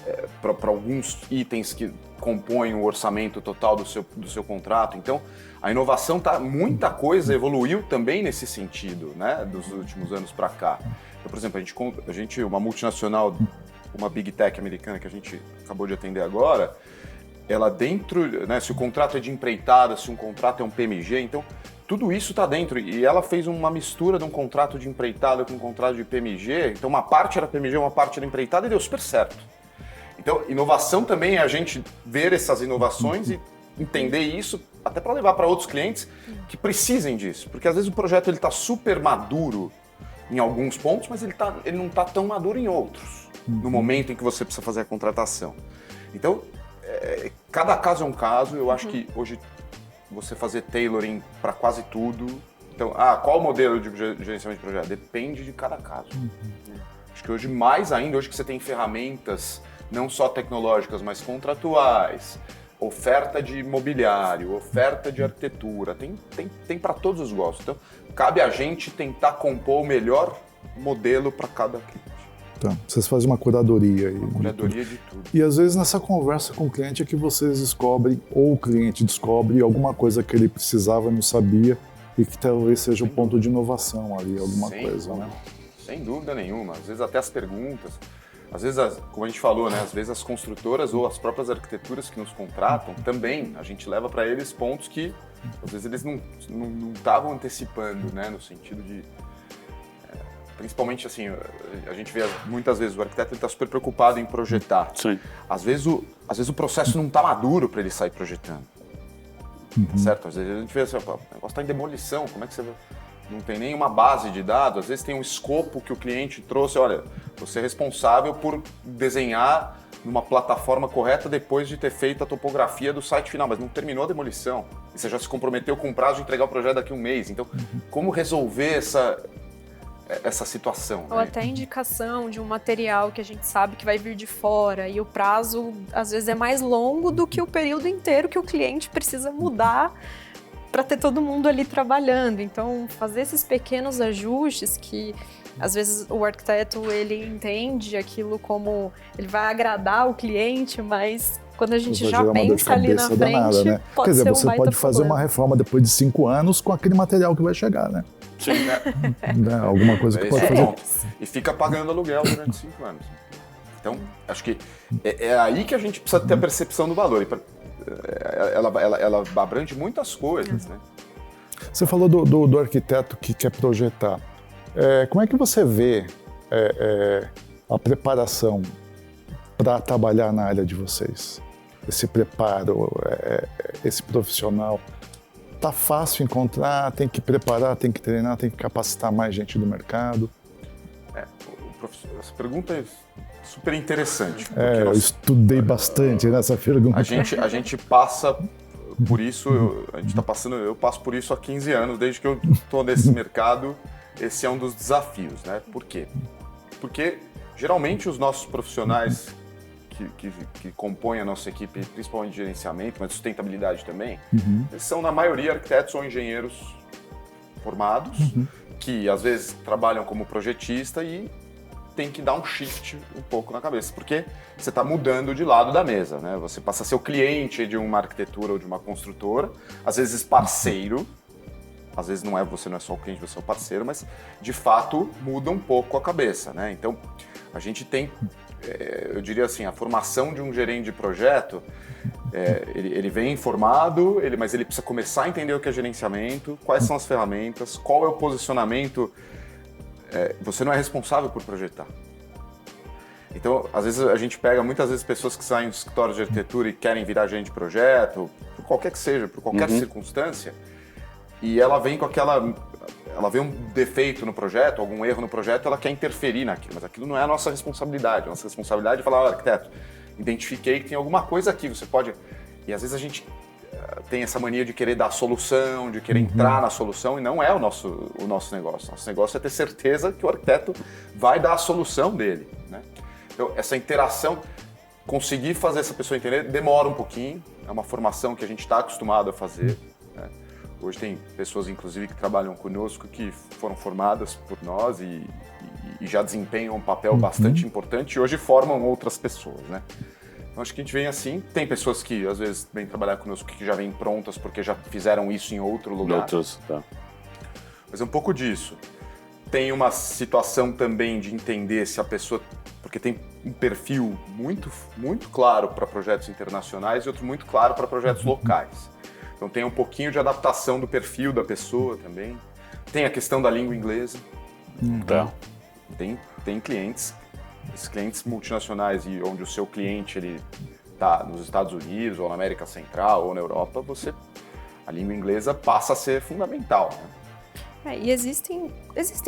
é para alguns itens que compõem o orçamento total do seu contrato. Então, a inovação muita coisa evoluiu também nesse sentido, né, dos últimos anos para cá. Então, por exemplo, a gente, uma multinacional, uma Big Tech americana que a gente acabou de atender agora, ela dentro, né, se o contrato é de empreitada, se um contrato é um PMG, então tudo isso está dentro. E ela fez uma mistura de um contrato de empreitada com um contrato de PMG. Então uma parte era PMG, uma parte era empreitada e deu super certo. Então inovação também é a gente ver essas inovações e entender isso até para levar para outros clientes que precisem disso. Porque às vezes o projeto está super maduro em alguns pontos, mas ele não está tão maduro em outros, no momento em que você precisa fazer a contratação. Então, cada caso é um caso. Eu acho que hoje você fazer tailoring para quase tudo. Então, qual o modelo de gerenciamento de projeto? Depende de cada caso. Acho que hoje, mais ainda, hoje que você tem ferramentas não só tecnológicas, mas contratuais, oferta de imobiliário, oferta de arquitetura, tem para todos os gostos. Então, cabe a gente tentar compor o melhor modelo para cada cliente. Tá. Vocês fazem uma curadoria aí. Curadoria de tudo. E às vezes nessa conversa com o cliente é que vocês descobrem, ou o cliente descobre alguma coisa que ele precisava, não sabia, e que talvez seja um ponto de inovação ali, alguma Sem coisa, dúvida, né? Sem dúvida nenhuma. Às vezes até as perguntas, às vezes, como a gente falou, né? Às vezes as construtoras ou as próprias arquiteturas que nos contratam, também a gente leva para eles pontos que às vezes eles não estavam antecipando, né? No sentido de... Principalmente assim, a gente vê muitas vezes o arquiteto está super preocupado em projetar. Sim. Às vezes o processo não está maduro para ele sair projetando. Tá certo? Às vezes a gente vê assim, o negócio está em demolição, como é que você não tem nenhuma base de dados? Às vezes tem um escopo que o cliente trouxe, olha, você é responsável por desenhar numa plataforma correta depois de ter feito a topografia do site final, mas não terminou a demolição. E você já se comprometeu com o prazo de entregar o projeto daqui a um mês. Então, como resolver essa situação? Ou até a indicação de um material que a gente sabe que vai vir de fora e o prazo, às vezes, é mais longo do que o período inteiro que o cliente precisa mudar para ter todo mundo ali trabalhando. Então, fazer esses pequenos ajustes que, às vezes, o arquiteto, ele entende aquilo como ele vai agradar o cliente, mas quando a gente já pensa ali na frente, danada, né? pode Quer dizer, ser um você baita pode fazer problema. uma reforma depois de 5 anos com aquele material que vai chegar, né? Sim. Né? Alguma coisa que Esse pode é o fazer. ponto. E fica pagando aluguel durante 5 anos. Então, acho que é aí que a gente precisa ter a percepção do valor. Ela abrange muitas coisas, né? Você falou do arquiteto que quer projetar. Como é que você vê a preparação para trabalhar na área de vocês? Esse preparo, esse profissional. Tá fácil encontrar, tem que preparar, tem que treinar, tem que capacitar mais gente do mercado? Essa pergunta é super interessante. Eu estudei bastante nessa pergunta. A gente passa por isso, eu passo por isso há 15 anos, desde que eu estou nesse mercado, esse é um dos desafios, né? Por quê? Porque geralmente os nossos profissionais que compõem a nossa equipe, principalmente de gerenciamento, mas sustentabilidade também, eles são na maioria arquitetos ou engenheiros formados, que às vezes trabalham como projetista e tem que dar um shift um pouco na cabeça, porque você está mudando de lado da mesa, né? Você passa a ser o cliente de uma arquitetura ou de uma construtora, às vezes parceiro, às vezes você não é só o cliente, você é o parceiro, mas de fato muda um pouco a cabeça, né? Então a gente tem, eu diria assim, a formação de um gerente de projeto, ele vem formado, mas ele precisa começar a entender o que é gerenciamento, quais são as ferramentas, qual é o posicionamento. Você não é responsável por projetar. Então, às vezes a gente pega muitas vezes pessoas que saem do escritório de arquitetura e querem virar gerente de projeto, por qualquer que seja, por qualquer circunstância, e ela vem ela vê um defeito no projeto, algum erro no projeto, ela quer interferir naquilo, mas aquilo não é a nossa responsabilidade. A nossa responsabilidade é falar, arquiteto, identifiquei que tem alguma coisa aqui, você pode... E às vezes a gente tem essa mania de querer dar a solução, de querer entrar na solução, e não é o nosso negócio. Nosso negócio é ter certeza que o arquiteto vai dar a solução dele, né? Então, essa interação, conseguir fazer essa pessoa entender, demora um pouquinho, é uma formação que a gente está acostumado a fazer, né? Hoje tem pessoas, inclusive, que trabalham conosco, que foram formadas por nós e já desempenham um papel bastante importante e hoje formam outras pessoas, né? Então, acho que a gente vem assim. Tem pessoas que, às vezes, vêm trabalhar conosco que já vêm prontas porque já fizeram isso em outro lugar. Tá. Mas é um pouco disso. Tem uma situação também de entender se a pessoa... Porque tem um perfil muito, muito claro para projetos internacionais e outro muito claro para projetos locais. Então tem um pouquinho de adaptação do perfil da pessoa também. Tem a questão da língua inglesa. Tá. Tem clientes, esses clientes multinacionais e onde o seu cliente ele está nos Estados Unidos ou na América Central ou na Europa, a língua inglesa passa a ser fundamental, né? E existem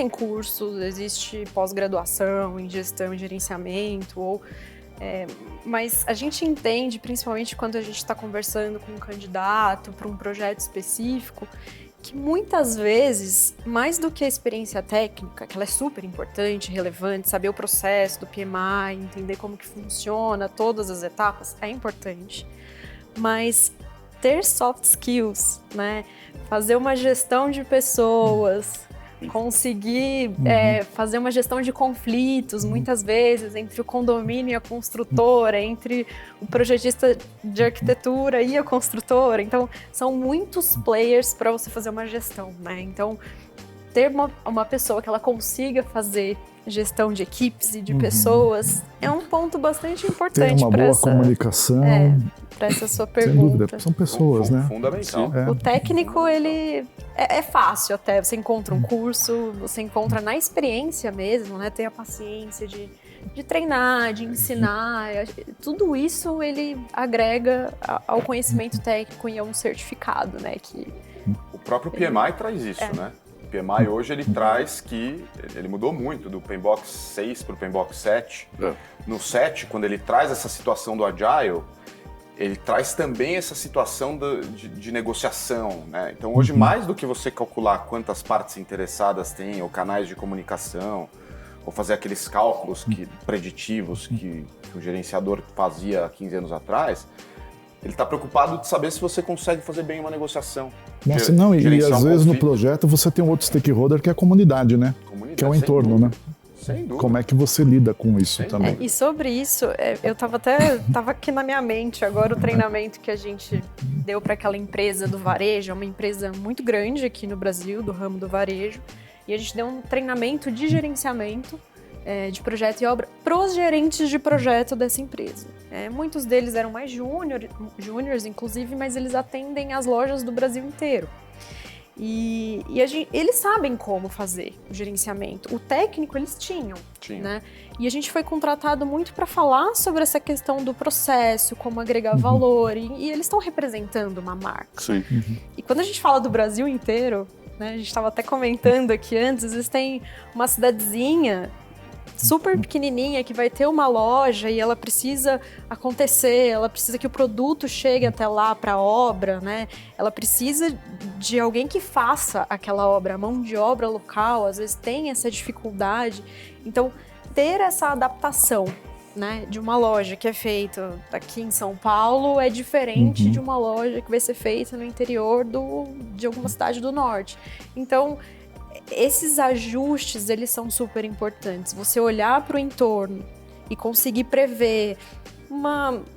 cursos, existe pós-graduação em gestão e gerenciamento, mas a gente entende, principalmente quando a gente está conversando com um candidato para um projeto específico, que muitas vezes, mais do que a experiência técnica, que ela é super importante, relevante, saber o processo do PMI, entender como que funciona, todas as etapas, é importante. Mas ter soft skills, né? Fazer uma gestão de pessoas, conseguir fazer uma gestão de conflitos, muitas vezes, entre o condomínio e a construtora, entre o projetista de arquitetura e a construtora. Então, são muitos players para você fazer uma gestão, né? Então, ter uma pessoa que ela consiga fazer gestão de equipes e de pessoas é um ponto bastante importante. Ter uma boa comunicação. Para essa sua Sem pergunta. dúvida, são pessoas, né? Fundamental. O técnico, ele é fácil até. Você encontra um curso, você encontra na experiência mesmo, né? Ter a paciência de treinar, de ensinar. Tudo isso ele agrega ao conhecimento técnico e a um certificado, né? O próprio PMI traz isso, né? O PMI hoje ele traz que ele mudou muito do PMBOK 6 para o PMBOK 7. No 7, quando ele traz essa situação do Agile, ele traz também essa situação de negociação, né? Então hoje, mais do que você calcular quantas partes interessadas tem, ou canais de comunicação, ou fazer aqueles cálculos preditivos que o gerenciador fazia há 15 anos atrás, ele está preocupado de saber se você consegue fazer bem uma negociação. Nossa, não, e às vezes no projeto você tem um outro stakeholder que é a comunidade, né? Que é o entorno, né? Sem dúvida. Como é que você lida com isso também? E sobre isso, eu tava aqui na minha mente agora o treinamento que a gente deu para aquela empresa do varejo, é uma empresa muito grande aqui no Brasil, do ramo do varejo, e a gente deu um treinamento de gerenciamento de projeto e obra para os gerentes de projeto dessa empresa. Muitos deles eram mais júniores, inclusive, mas eles atendem as lojas do Brasil inteiro. E eles sabem como fazer o gerenciamento. O técnico eles tinham. Né? E a gente foi contratado muito para falar sobre essa questão do processo, como agregar valor, e eles estão representando uma marca. Sim. E quando a gente fala do Brasil inteiro, né, a gente estava até comentando aqui antes, existem uma cidadezinha super pequenininha que vai ter uma loja e ela precisa acontecer, ela precisa que o produto chegue até lá para a obra, né? Ela precisa de alguém que faça aquela obra. A mão de obra local às vezes tem essa dificuldade. Então, ter essa adaptação, né, de uma loja que é feita aqui em São Paulo é diferente de uma loja que vai ser feita no interior de alguma cidade do norte. Então, esses ajustes, eles são super importantes. Você olhar para o entorno e conseguir prever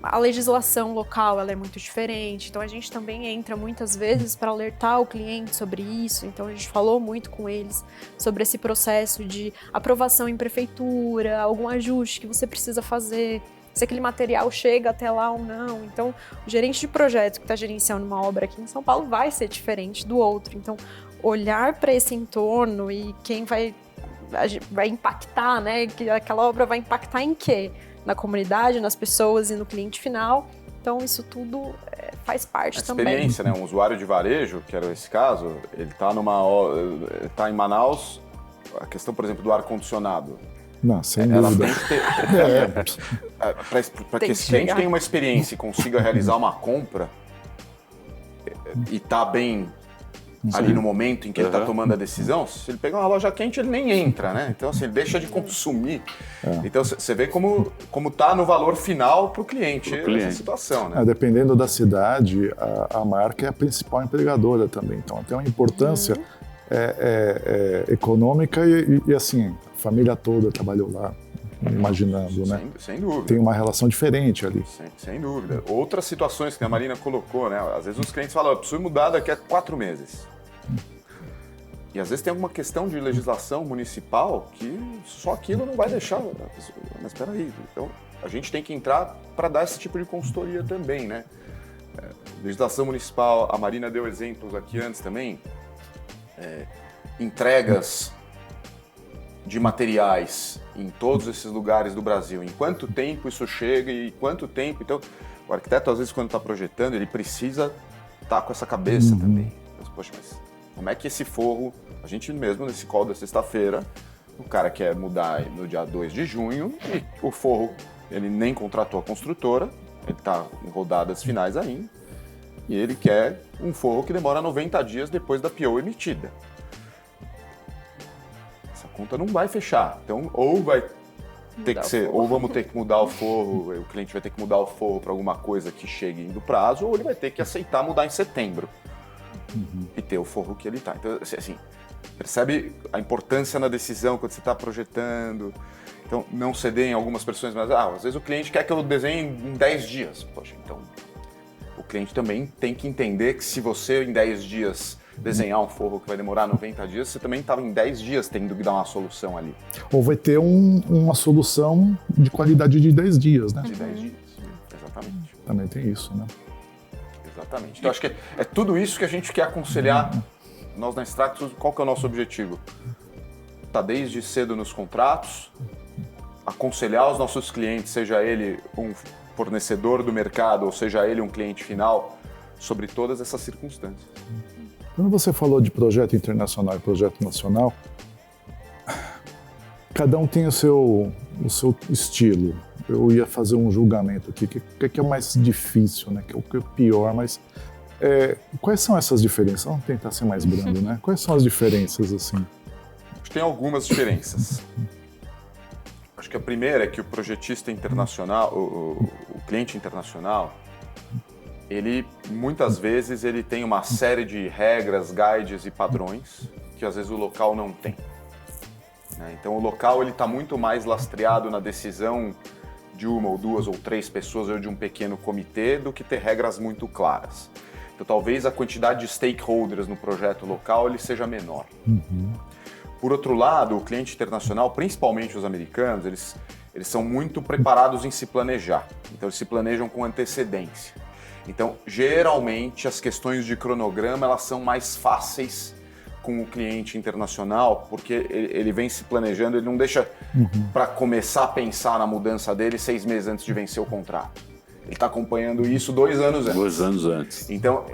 a legislação local, ela é muito diferente. Então, a gente também entra muitas vezes para alertar o cliente sobre isso. Então, a gente falou muito com eles sobre esse processo de aprovação em prefeitura, algum ajuste que você precisa fazer, se aquele material chega até lá ou não. Então, o gerente de projeto que está gerenciando uma obra aqui em São Paulo vai ser diferente do outro. Então, olhar para esse entorno e quem vai impactar, né? Que aquela obra vai impactar em quê? Na comunidade, nas pessoas e no cliente final. Então, isso tudo faz parte também. Experiência, né? Um usuário de varejo, que era esse caso, ele está em Manaus, a questão, por exemplo, do ar-condicionado. Não, sem dúvida. Ela tem que ter... Para que esse cliente tenha uma experiência e consiga realizar uma compra e tá bem ali no momento em que ele está tomando a decisão, se ele pegar uma loja quente, ele nem entra, né? Então, assim, ele deixa de consumir. Então, você vê como tá no valor final para o cliente essa situação, né? Dependendo da cidade, a marca é a principal empregadora também. Então, tem uma importância econômica e, assim, a família toda trabalhou lá, imaginando, né? Sem dúvida. Tem uma relação diferente ali. Sem dúvida. Outras situações que a Marina colocou, né? Às vezes os clientes falam, eu preciso mudar daqui a 4 meses. E às vezes tem alguma questão de legislação municipal que só aquilo não vai deixar. Mas espera aí. Então, a gente tem que entrar para dar esse tipo de consultoria também, né? Legislação municipal, a Marina deu exemplos aqui antes também. Entregas de materiais em todos esses lugares do Brasil. Em quanto tempo isso chega e quanto tempo... Então, o arquiteto, às vezes, quando está projetando, ele precisa estar com essa cabeça também. Mas, poxa, mas como é que esse forro... A gente mesmo, nesse call da sexta-feira, o cara quer mudar no dia 2 de junho e o forro, ele nem contratou a construtora, ele está em rodadas finais ainda, e ele quer um forro que demora 90 dias depois da PO emitida. Essa conta não vai fechar. Então, ou vai ter que ser, ou vamos ter que mudar o forro, o cliente vai ter que mudar o forro para alguma coisa que chegue no prazo, ou ele vai ter que aceitar mudar em setembro e ter o forro que ele está. Então, assim, Percebe a importância na decisão quando você está projetando. Então, não ceder em algumas pressões, mas às vezes o cliente quer que eu desenhe em 10 dias. Poxa, então o cliente também tem que entender que se você em 10 dias desenhar um forro que vai demorar 90 dias, você também estava em 10 dias tendo que dar uma solução ali. Ou vai ter uma solução de qualidade de 10 dias, né? De 10 dias, exatamente. Também tem isso, né? Exatamente. Então, acho que é tudo isso que a gente quer aconselhar. Nós na Extractus, qual que é o nosso objetivo? Tá desde cedo nos contratos, aconselhar os nossos clientes, seja ele um fornecedor do mercado ou seja ele um cliente final, sobre todas essas circunstâncias. Quando você falou de projeto internacional e projeto nacional, cada um tem o seu estilo. Eu ia fazer um julgamento aqui, o que é o mais difícil, né? O que é o pior, mas quais são essas diferenças? Vamos tentar ser mais brando, né? Quais são as diferenças, assim? Tem algumas diferenças. Acho que a primeira é que o projetista internacional, o cliente internacional, ele muitas vezes ele tem uma série de regras, guides e padrões que às vezes o local não tem. Então o local ele está muito mais lastreado na decisão de uma ou duas ou três pessoas ou de um pequeno comitê do que ter regras muito claras. Então talvez a quantidade de stakeholders no projeto local ele seja menor. Por outro lado, o cliente internacional, principalmente os americanos, eles são muito preparados em se planejar. Então eles se planejam com antecedência. Então, geralmente, as questões de cronograma elas são mais fáceis com o cliente internacional, porque ele vem se planejando, ele não deixa para começar a pensar na mudança dele 6 meses antes de vencer o contrato. Ele está acompanhando isso 2 anos antes. 2 anos antes. Então,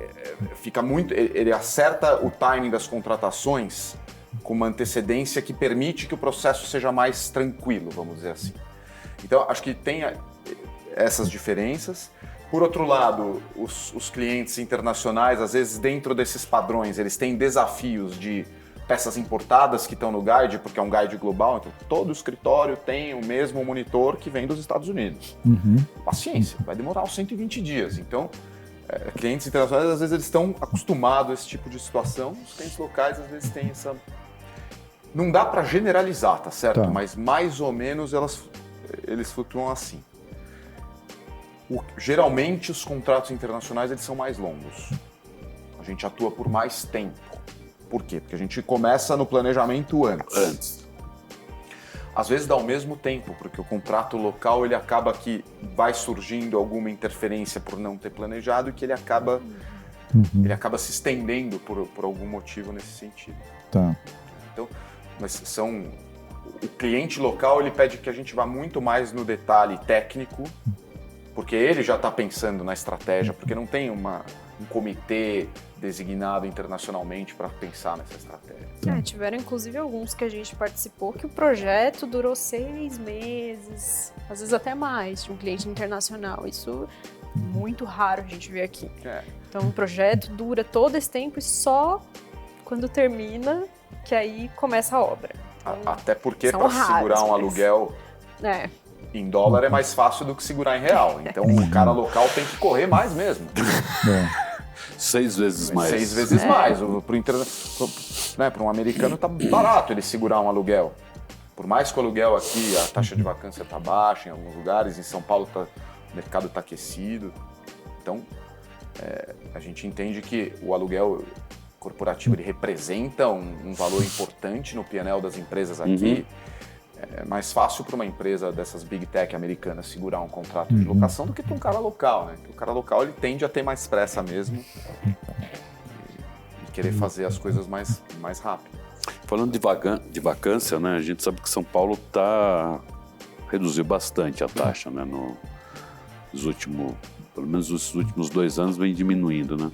fica muito, ele acerta o timing das contratações com uma antecedência que permite que o processo seja mais tranquilo, vamos dizer assim. Então, acho que tem essas diferenças. Por outro lado, os clientes internacionais, às vezes dentro desses padrões, eles têm desafios de peças importadas que estão no guide, porque é um guide global, então todo escritório tem o mesmo monitor que vem dos Estados Unidos. Paciência, vai demorar uns 120 dias. Então, clientes internacionais, às vezes eles estão acostumados a esse tipo de situação, os clientes locais, às vezes, têm essa... Não dá para generalizar, tá certo? Tá. Mas mais ou menos eles flutuam assim. Geralmente os contratos internacionais eles são mais longos. A gente atua por mais tempo. Por quê? Porque a gente começa no planejamento antes. Às vezes dá o mesmo tempo, porque o contrato local ele acaba que vai surgindo alguma interferência por não ter planejado e que ele acaba se estendendo por algum motivo nesse sentido. Tá. Então, mas o cliente local ele pede que a gente vá muito mais no detalhe técnico, porque ele já está pensando na estratégia, porque não tem um comitê designado internacionalmente para pensar nessa estratégia. Tiveram inclusive alguns que a gente participou que o projeto durou 6 meses, às vezes até mais, de um cliente internacional. Isso é muito raro a gente ver aqui. Então o projeto dura todo esse tempo e só quando termina que aí começa a obra. Então, até porque para segurar um aluguel em dólar é mais fácil do que segurar em real. Então o cara local tem que correr mais mesmo. 6 vezes mais. 6 vezes mais. Para um americano tá barato ele segurar um aluguel. Por mais que o aluguel aqui, a taxa de vacância tá baixa em alguns lugares, em São Paulo o mercado tá aquecido. Então a gente entende que o aluguel corporativo ele representa um valor importante no P&L das empresas aqui. É mais fácil para uma empresa dessas big tech americanas segurar um contrato de locação do que para um cara local, né? O cara local ele tende a ter mais pressa mesmo e querer fazer as coisas mais rápido. Falando de vacância, né? A gente sabe que São Paulo reduziu bastante a taxa, né? Pelo menos nos últimos 2 anos vem diminuindo, né?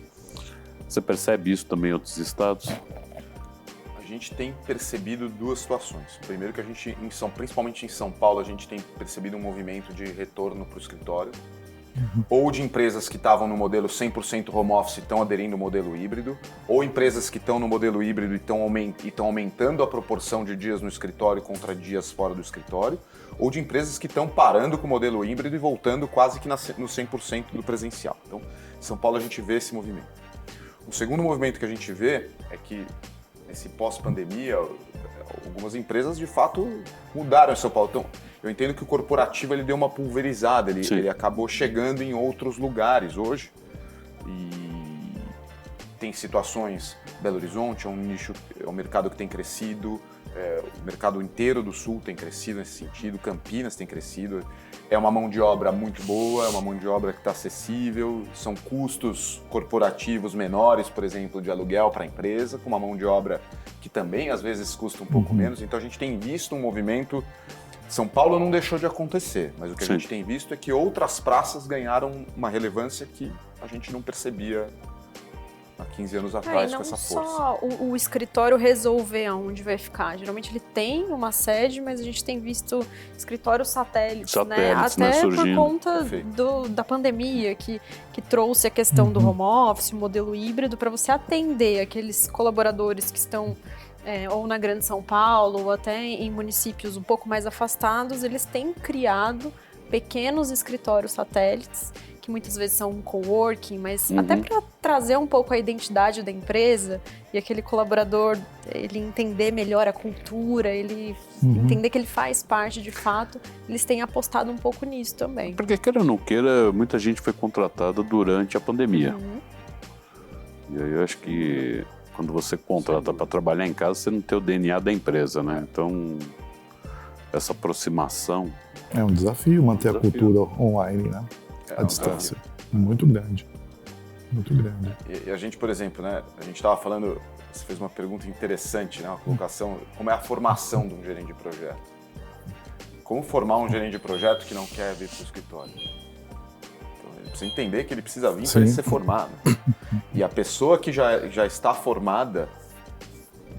Você percebe isso também em outros estados? A gente tem percebido 2 situações. Primeiro que a gente, principalmente em São Paulo, a gente tem percebido um movimento de retorno para o escritório, ou de empresas que estavam no modelo 100% home office e estão aderindo ao modelo híbrido, ou empresas que estão no modelo híbrido e estão aumentando a proporção de dias no escritório contra dias fora do escritório, ou de empresas que estão parando com o modelo híbrido e voltando quase que no 100% do presencial. Então, em São Paulo a gente vê esse movimento. O segundo movimento que a gente vê é que nesse pós-pandemia, algumas empresas de fato mudaram em São Paulo. Então, eu entendo que o corporativo ele deu uma pulverizada, ele acabou chegando em outros lugares hoje. E tem situações, Belo Horizonte é um nicho, é um mercado que tem crescido, o mercado inteiro do Sul tem crescido nesse sentido, Campinas tem crescido, é uma mão de obra muito boa, é uma mão de obra que está acessível, são custos corporativos menores, por exemplo, de aluguel para a empresa, com uma mão de obra que também às vezes custa um pouco menos, então a gente tem visto um movimento. São Paulo não deixou de acontecer, mas o que a gente tem visto é que outras praças ganharam uma relevância que a gente não percebia há 15 anos atrás com essa força. Não só o escritório resolver aonde vai ficar. Geralmente ele tem uma sede, mas a gente tem visto escritórios satélites, né? Até por conta da pandemia, que trouxe a questão do home office, o modelo híbrido, para você atender aqueles colaboradores que estão ou na Grande São Paulo, ou até em municípios um pouco mais afastados. Eles têm criado pequenos escritórios satélites, que muitas vezes são um coworking, mas até para trazer um pouco a identidade da empresa e aquele colaborador, ele entender melhor a cultura, ele entender que ele faz parte de fato, eles têm apostado um pouco nisso também. Porque queira ou não queira, muita gente foi contratada durante a pandemia. E aí eu acho que quando você contrata para trabalhar em casa, você não tem o DNA da empresa, né? Então, essa aproximação... É um desafio manter a cultura online, né? A distância. Muito grande. Muito grande. E a gente, por exemplo, né? A gente estava falando, você fez uma pergunta interessante, né? Uma colocação, como é a formação de um gerente de projeto? Como formar um gerente de projeto que não quer vir para o escritório? Então, ele precisa entender que ele precisa vir para ele ser formado. E a pessoa que já está formada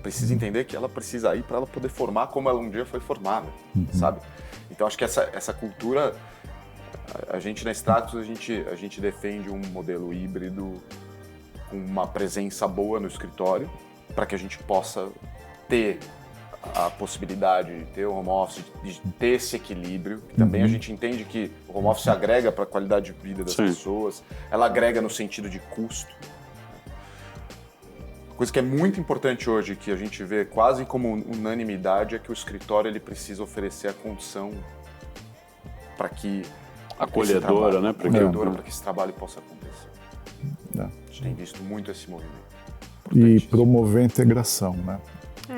precisa entender que ela precisa ir para ela poder formar como ela um dia foi formada, sabe? Então, acho que essa cultura... A gente na Stratos, a gente defende um modelo híbrido com uma presença boa no escritório para que a gente possa ter a possibilidade de ter o home office, de ter esse equilíbrio. Também a gente entende que o home office agrega para a qualidade de vida das pessoas, ela agrega no sentido de custo. Coisa que é muito importante hoje, que a gente vê quase como unanimidade, é que o escritório ele precisa oferecer a condição para que acolhedora, né? Acolhedora para que esse trabalho possa acontecer. A gente tem visto muito esse movimento. E promover a integração, né?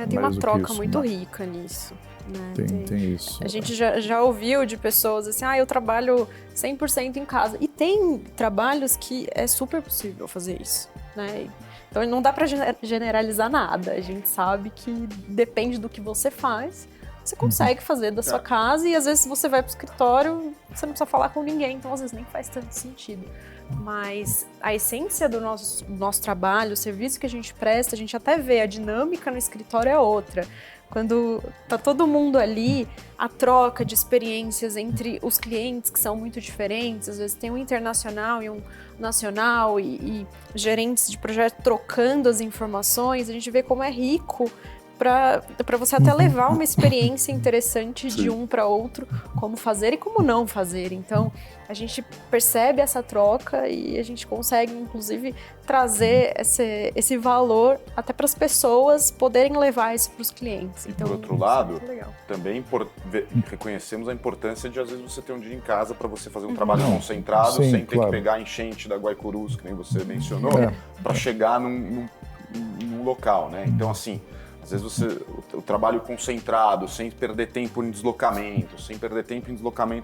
Tem uma troca muito rica nisso. Né? Tem isso. A gente já ouviu de pessoas assim, eu trabalho 100% em casa. E tem trabalhos que é super possível fazer isso, né? Então não dá para generalizar nada. A gente sabe que depende do que você faz. Você consegue fazer da sua casa e às vezes se você vai para o escritório, você não precisa falar com ninguém, então às vezes nem faz tanto sentido. Mas a essência do nosso trabalho, o serviço que a gente presta, a gente até vê, a dinâmica no escritório é outra. Quando tá todo mundo ali, a troca de experiências entre os clientes que são muito diferentes, às vezes tem um internacional e um nacional e gerentes de projeto trocando as informações, a gente vê como é rico para você até levar uma experiência interessante de um para outro, como fazer e como não fazer. Então, a gente percebe essa troca e a gente consegue, inclusive, trazer esse valor até para as pessoas poderem levar isso para os clientes. E, por outro lado, também reconhecemos a importância de, às vezes, você ter um dia em casa para você fazer um trabalho concentrado, sem ter que pegar a enchente da Guaicurus, que nem você mencionou, para chegar num local, né? Então, assim... Às vezes o trabalho concentrado, sem perder tempo em deslocamento,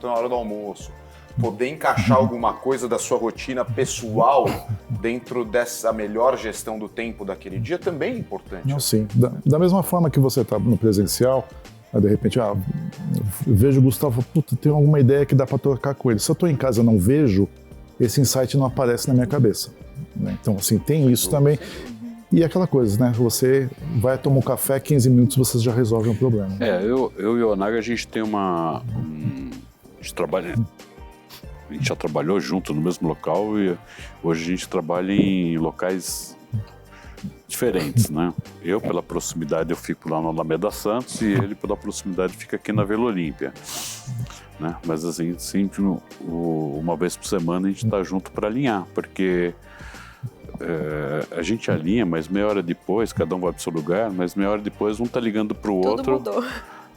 na hora do almoço, poder encaixar alguma coisa da sua rotina pessoal dentro dessa melhor gestão do tempo daquele dia também é importante. Não, sim. Da mesma forma que você está no presencial, de repente, vejo o Gustavo, tem alguma ideia que dá para trocar com ele. Se eu estou em casa e não vejo, esse insight não aparece na minha cabeça. Né? Então, assim, tem isso também. E aquela coisa, né? Você vai tomar um café, 15 minutos você já resolve um problema. Eu e o Onaga, a gente tem a gente já trabalhou junto no mesmo local e hoje a gente trabalha em locais diferentes, né? Eu, pela proximidade, eu fico lá no Alameda Santos e ele, pela proximidade, fica aqui na Vila Olímpia. Né? Mas assim, sempre uma vez por semana a gente está junto para alinhar, porque a gente alinha, mas meia hora depois, cada um vai para o seu lugar, mas meia hora depois um está ligando para o outro. Tudo mudou.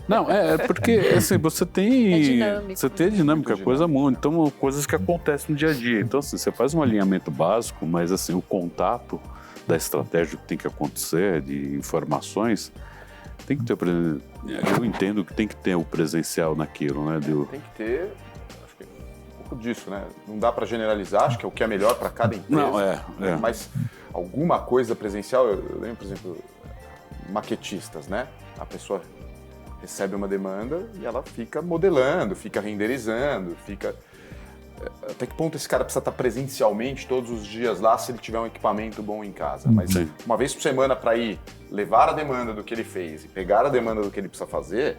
Não, porque assim, você tem... É dinâmico. Você tem dinâmica, coisa muito. Então, coisas que acontecem no dia a dia. Então, assim, você faz um alinhamento básico, mas assim, o contato da estratégia que tem que acontecer, de informações, tem que ter eu entendo que tem que ter o presencial naquilo, né? Tem que ter, acho que um pouco disso, né? Não dá para generalizar, acho que é o que é melhor para cada empresa. Não, Mas alguma coisa presencial, eu lembro, por exemplo, maquetistas, né? A pessoa recebe uma demanda e ela fica modelando, fica renderizando, fica... Até que ponto esse cara precisa estar presencialmente todos os dias lá se ele tiver um equipamento bom em casa? Mas uma vez por semana para ir levar a demanda do que ele fez e pegar a demanda do que ele precisa fazer,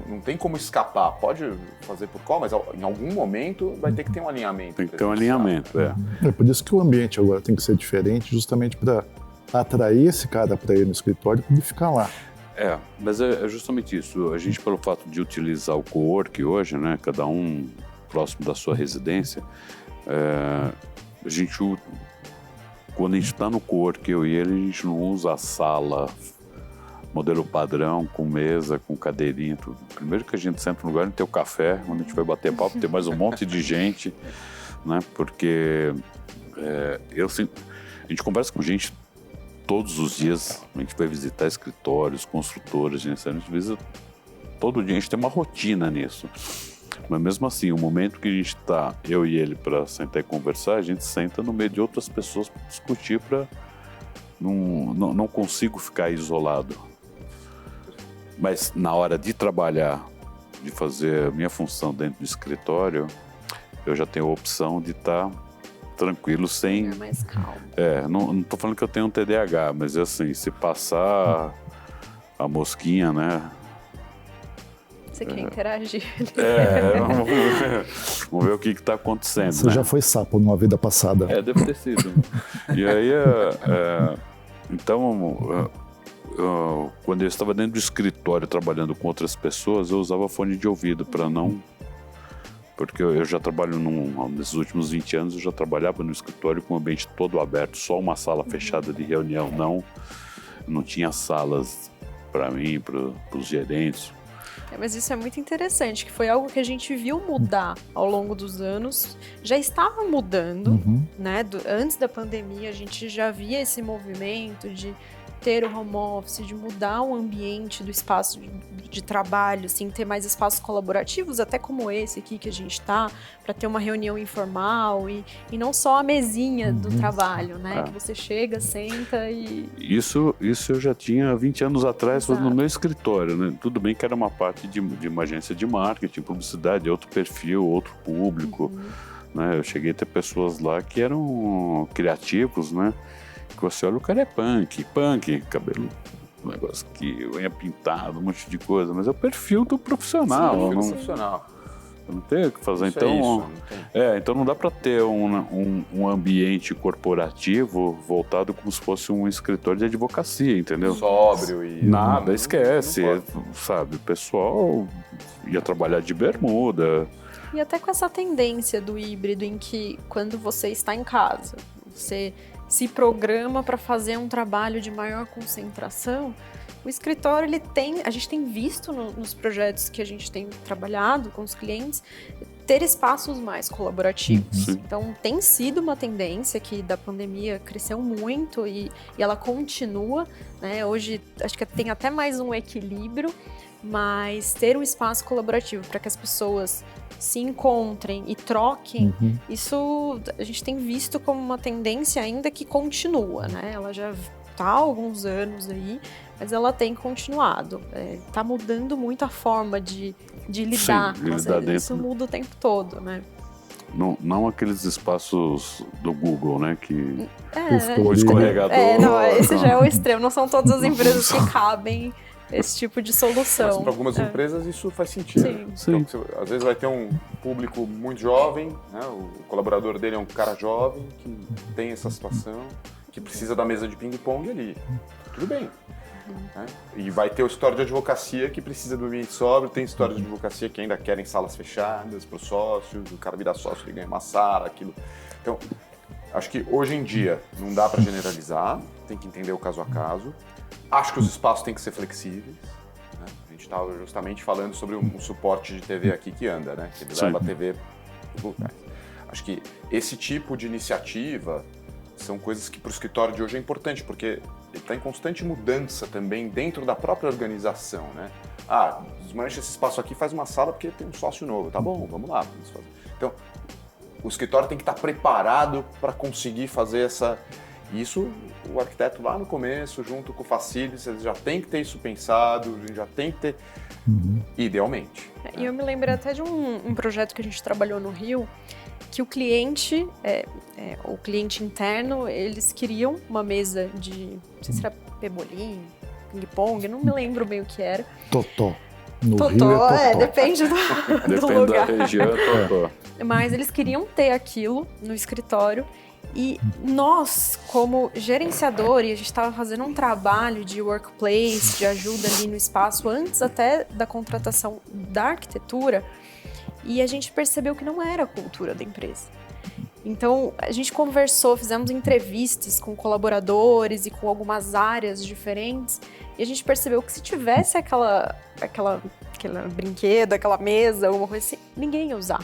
não tem como escapar. Pode fazer por call, mas em algum momento vai ter que ter um alinhamento. Tem que ter um alinhamento, É por isso que o ambiente agora tem que ser diferente, justamente para atrair esse cara para ir no escritório e ficar lá. Mas é justamente isso. A gente, pelo fato de utilizar o co-work hoje, né, cada um próximo da sua residência, a gente, quando a gente está no co-work, eu e ele, a gente não usa a sala modelo padrão, com mesa, com cadeirinha, tudo. Primeiro que a gente senta no lugar e tem o café, onde a gente vai bater papo, tem mais um monte de gente, né, porque a gente conversa com gente todos os dias, a gente vai visitar escritórios, construtoras, a gente visita todo dia, a gente tem uma rotina nisso. Mas mesmo assim, o momento que a gente está, eu e ele, para sentar e conversar, a gente senta no meio de outras pessoas para discutir, para não consigo ficar isolado. Mas na hora de trabalhar, de fazer a minha função dentro do escritório, eu já tenho a opção de estar tranquilo, sem... É mais calmo. Não tô falando que eu tenho um TDAH, mas assim, se passar a mosquinha, né? Você quer interagir. Vamos ver o que está acontecendo. Você já foi sapo numa vida passada. Deve ter sido. E aí, então, quando eu estava dentro do escritório trabalhando com outras pessoas, eu usava fone de ouvido para não... Porque eu já trabalho nesses últimos 20 anos, eu já trabalhava no escritório com o ambiente todo aberto, só uma sala fechada de reunião, não tinha salas para mim, para os gerentes. Mas isso é muito interessante, que foi algo que a gente viu mudar ao longo dos anos, já estava mudando, né? Antes da pandemia a gente já via esse movimento de ter o home office, de mudar o ambiente do espaço de trabalho, assim, ter mais espaços colaborativos, até como esse aqui que a gente está, para ter uma reunião informal e não só a mesinha do trabalho, né? Que você chega, senta e... Isso eu já tinha 20 anos atrás no meu escritório, né? Tudo bem que era uma parte de uma agência de marketing, publicidade, outro perfil, outro público, né? Eu cheguei a ter pessoas lá que eram criativos, né? Que você olha, o cara é punk, cabelo, um negócio que unha pintado, um monte de coisa, mas é o perfil do profissional. Profissional. Não tem o que fazer. Isso Então, não então não dá para ter um ambiente corporativo voltado como se fosse um escritório de advocacia, entendeu? Sóbrio e... Nada, esquece, sabe? O pessoal ia trabalhar de bermuda. E até com essa tendência do híbrido em que quando você está em casa, você se programa para fazer um trabalho de maior concentração, o escritório a gente tem visto nos projetos que a gente tem trabalhado com os clientes, ter espaços mais colaborativos. Então tem sido uma tendência que da pandemia cresceu muito e ela continua, né? Hoje acho que tem até mais um equilíbrio, mas ter um espaço colaborativo para que as pessoas se encontrem e troquem, isso a gente tem visto como uma tendência ainda que continua, né? Ela já está há alguns anos aí, mas ela tem continuado. Está mudando muito a forma de lidar. Isso muda o tempo todo, né? Não aqueles espaços do Google, né? Que o escorregador... esse já é o extremo. Não são todas as empresas que cabem esse tipo de solução. Mas para algumas empresas isso faz sentido. Sim. Então, às vezes vai ter um público muito jovem, né? O colaborador dele é um cara jovem que tem essa situação, que precisa da mesa de ping-pong ali. Tudo bem. Né? E vai ter o escritório de advocacia que precisa do ambiente sóbrio, tem escritórios de advocacia que ainda querem salas fechadas para os sócios, o cara vira sócio, ele ganha uma sala, aquilo. Então, Acho que hoje em dia não dá para generalizar, tem que entender o caso a caso. Acho que os espaços têm que ser flexíveis. Né? A gente estava justamente falando sobre um suporte de TV aqui que anda, né? Que ele leva a TV para os lugares. Acho que esse tipo de iniciativa são coisas que para o escritório de hoje é importante, porque ele está em constante mudança também dentro da própria organização, né? Desmancha esse espaço aqui, faz uma sala porque tem um sócio novo. Tá bom, vamos lá. Vamos fazer. Então, o escritório tem que estar preparado para conseguir fazer essa... Isso, o arquiteto lá no começo, junto com o Facilities, eles já tem que ter isso pensado, já tem que ter... Idealmente. E eu me lembro até de um projeto que a gente trabalhou no Rio, que o cliente interno, eles queriam uma mesa de, não sei se era pebolim, ping-pong, não me lembro bem o que era. Totó. No Totó, Rio é totó. Depende do Depende lugar. da região, totó. Mas eles queriam ter aquilo no escritório e nós, como gerenciador, e a gente estava fazendo um trabalho de workplace, de ajuda ali no espaço, antes até da contratação da arquitetura, e a gente percebeu que não era a cultura da empresa. Então, a gente conversou, fizemos entrevistas com colaboradores e com algumas áreas diferentes, e a gente percebeu que se tivesse aquela brinquedo, aquela mesa, alguma coisa assim, ninguém ia usar.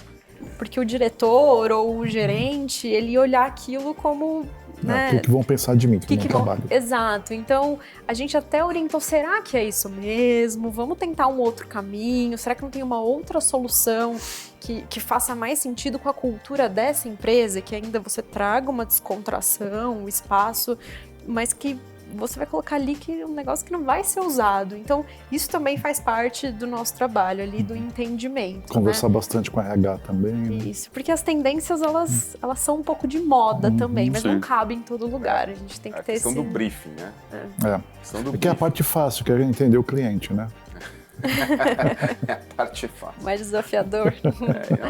Porque o diretor ou o gerente, ele ia olhar aquilo como... O que vão pensar de mim, que não trabalho. Exato. Então, a gente até orientou, será que é isso mesmo? Vamos tentar um outro caminho? Será que não tem uma outra solução que faça mais sentido com a cultura dessa empresa? Que ainda você traga uma descontração, um espaço, mas que você vai colocar ali que é um negócio que não vai ser usado. Então, isso também faz parte do nosso trabalho ali, do entendimento. Conversar bastante com a RH também. Né? Isso, porque as tendências, elas são um pouco de moda também, mas não cabem em todo lugar. A gente tem que ter esse... A questão do briefing, né? Que é a parte fácil, que é entender o cliente, né? É a parte fácil. Mais desafiador.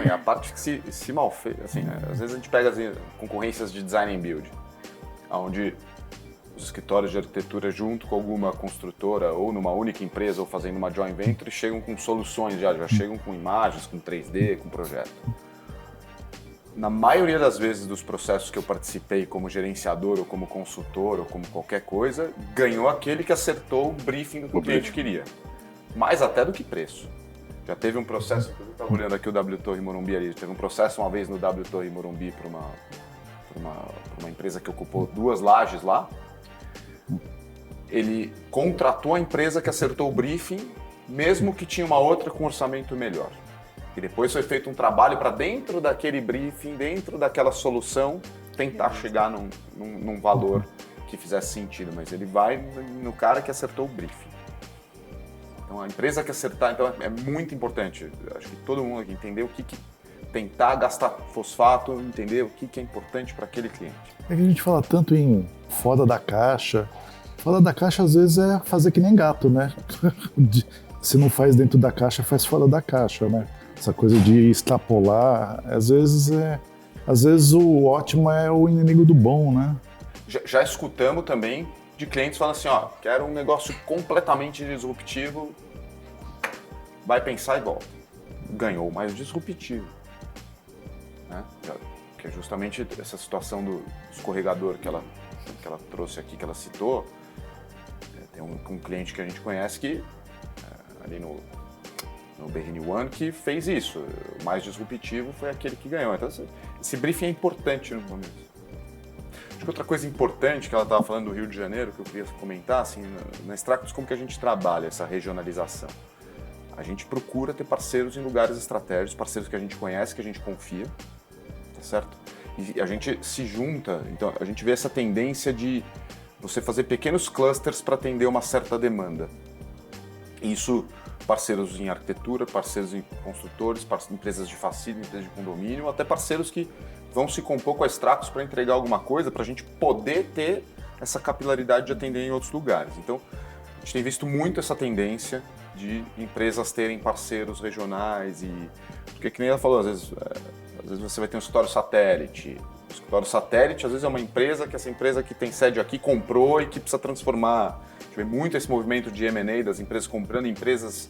É a parte que se mal fez. Assim, né? Às vezes a gente pega assim, concorrências de design and build, onde os escritórios de arquitetura junto com alguma construtora ou numa única empresa ou fazendo uma joint venture chegam com soluções, já chegam com imagens, com 3D, com projeto. Na maioria das vezes dos processos que eu participei como gerenciador ou como consultor ou como qualquer coisa, ganhou aquele que acertou o briefing do que o cliente queria. Mais até do que preço. Já teve um processo, eu estava olhando aqui o W Torre Morumbi ali, teve um processo uma vez no W Torre Morumbi para uma empresa que ocupou 2 lajes lá. Ele contratou a empresa que acertou o briefing, mesmo que tinha uma outra com orçamento melhor. E depois foi feito um trabalho para dentro daquele briefing, dentro daquela solução, tentar chegar num valor que fizesse sentido. Mas ele vai no cara que acertou o briefing. Então a empresa que acertar, então é muito importante. Acho que todo mundo aqui entender o que tentar gastar fosfato, entender o que é importante para aquele cliente. É que a gente fala tanto em fora da caixa. Fora da caixa, às vezes, é fazer que nem gato, né? Se não faz dentro da caixa, faz fora da caixa, né? Essa coisa de extrapolar, às vezes o ótimo é o inimigo do bom, né? Já escutamos também de clientes falando assim, quero um negócio completamente disruptivo, vai pensar igual. Ganhou o mais disruptivo. Né? Que é justamente essa situação do escorregador que ela trouxe aqui, que ela citou. Tem um cliente que a gente conhece que, ali no BRN One, que fez isso. O mais disruptivo foi aquele que ganhou. Então, esse briefing é importante no começo. Acho que outra coisa importante que ela estava falando do Rio de Janeiro, que eu queria comentar, assim, na Extractus, como que a gente trabalha essa regionalização? A gente procura ter parceiros em lugares estratégicos, parceiros que a gente conhece, que a gente confia, tá certo? E a gente se junta, então a gente vê essa tendência de você fazer pequenos clusters para atender uma certa demanda. Isso, parceiros em arquitetura, parceiros em construtores, empresas de facility, empresas de condomínio, até parceiros que vão se compor com a Extractus para entregar alguma coisa, para a gente poder ter essa capilaridade de atender em outros lugares. Então, a gente tem visto muito essa tendência de empresas terem parceiros regionais porque, que nem ela falou, às vezes você vai ter um escritório satélite. O escritório satélite, às vezes, é uma empresa que essa empresa que tem sede aqui comprou e que precisa transformar. A gente vê muito esse movimento de M&A das empresas comprando empresas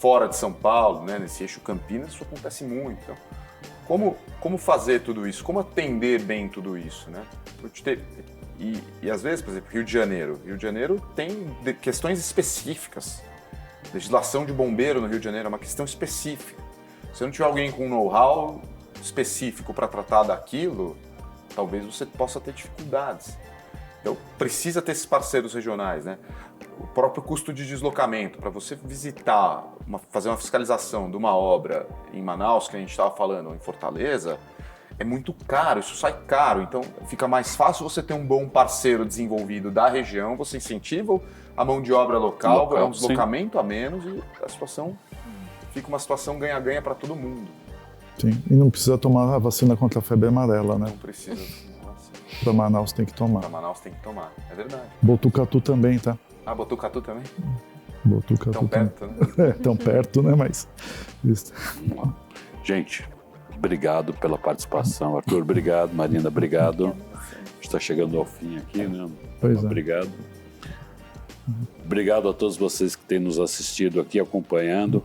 fora de São Paulo, né? Nesse eixo Campinas, isso acontece muito. Então, como fazer tudo isso? Como atender bem tudo isso, né? E às vezes, por exemplo, Rio de Janeiro tem questões específicas. Legislação de bombeiro no Rio de Janeiro é uma questão específica. Se não tiver alguém com know-how específico para tratar daquilo, talvez você possa ter dificuldades. Então, precisa ter esses parceiros regionais, né? O próprio custo de deslocamento, para você visitar, fazer uma fiscalização de uma obra em Manaus, que a gente estava falando, ou em Fortaleza, é muito caro, isso sai caro. Então, fica mais fácil você ter um bom parceiro desenvolvido da região, você incentiva a mão de obra local, é um deslocamento a menos e a situação fica uma situação ganha-ganha para todo mundo. Sim, e não precisa tomar a vacina contra a febre amarela, né? Não precisa. Para Manaus tem que tomar. Para Manaus tem que tomar, é verdade. Botucatu também, tá? Ah, Botucatu também? Botucatu tão também. Perto, né? Tão perto, né? Mas... Isso. Gente, obrigado pela participação. Arthur, obrigado. Marina, obrigado. Está chegando ao fim aqui, né? Pois é. Obrigado. Obrigado a todos vocês que têm nos assistido aqui, acompanhando.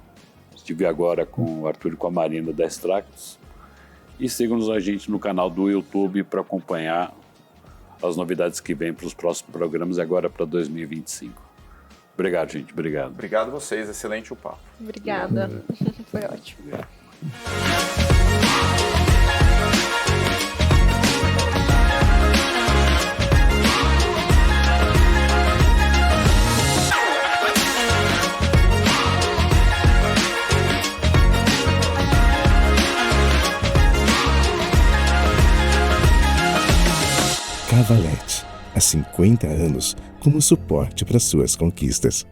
Estive agora com o Arthur e com a Marina da Extractos. E sigam-nos a gente no canal do YouTube para acompanhar as novidades que vêm para os próximos programas agora para 2025. Obrigado, gente. Obrigado. Obrigado a vocês. Excelente o papo. Obrigada. Foi ótimo. Cavalete, há 50 anos como suporte para suas conquistas.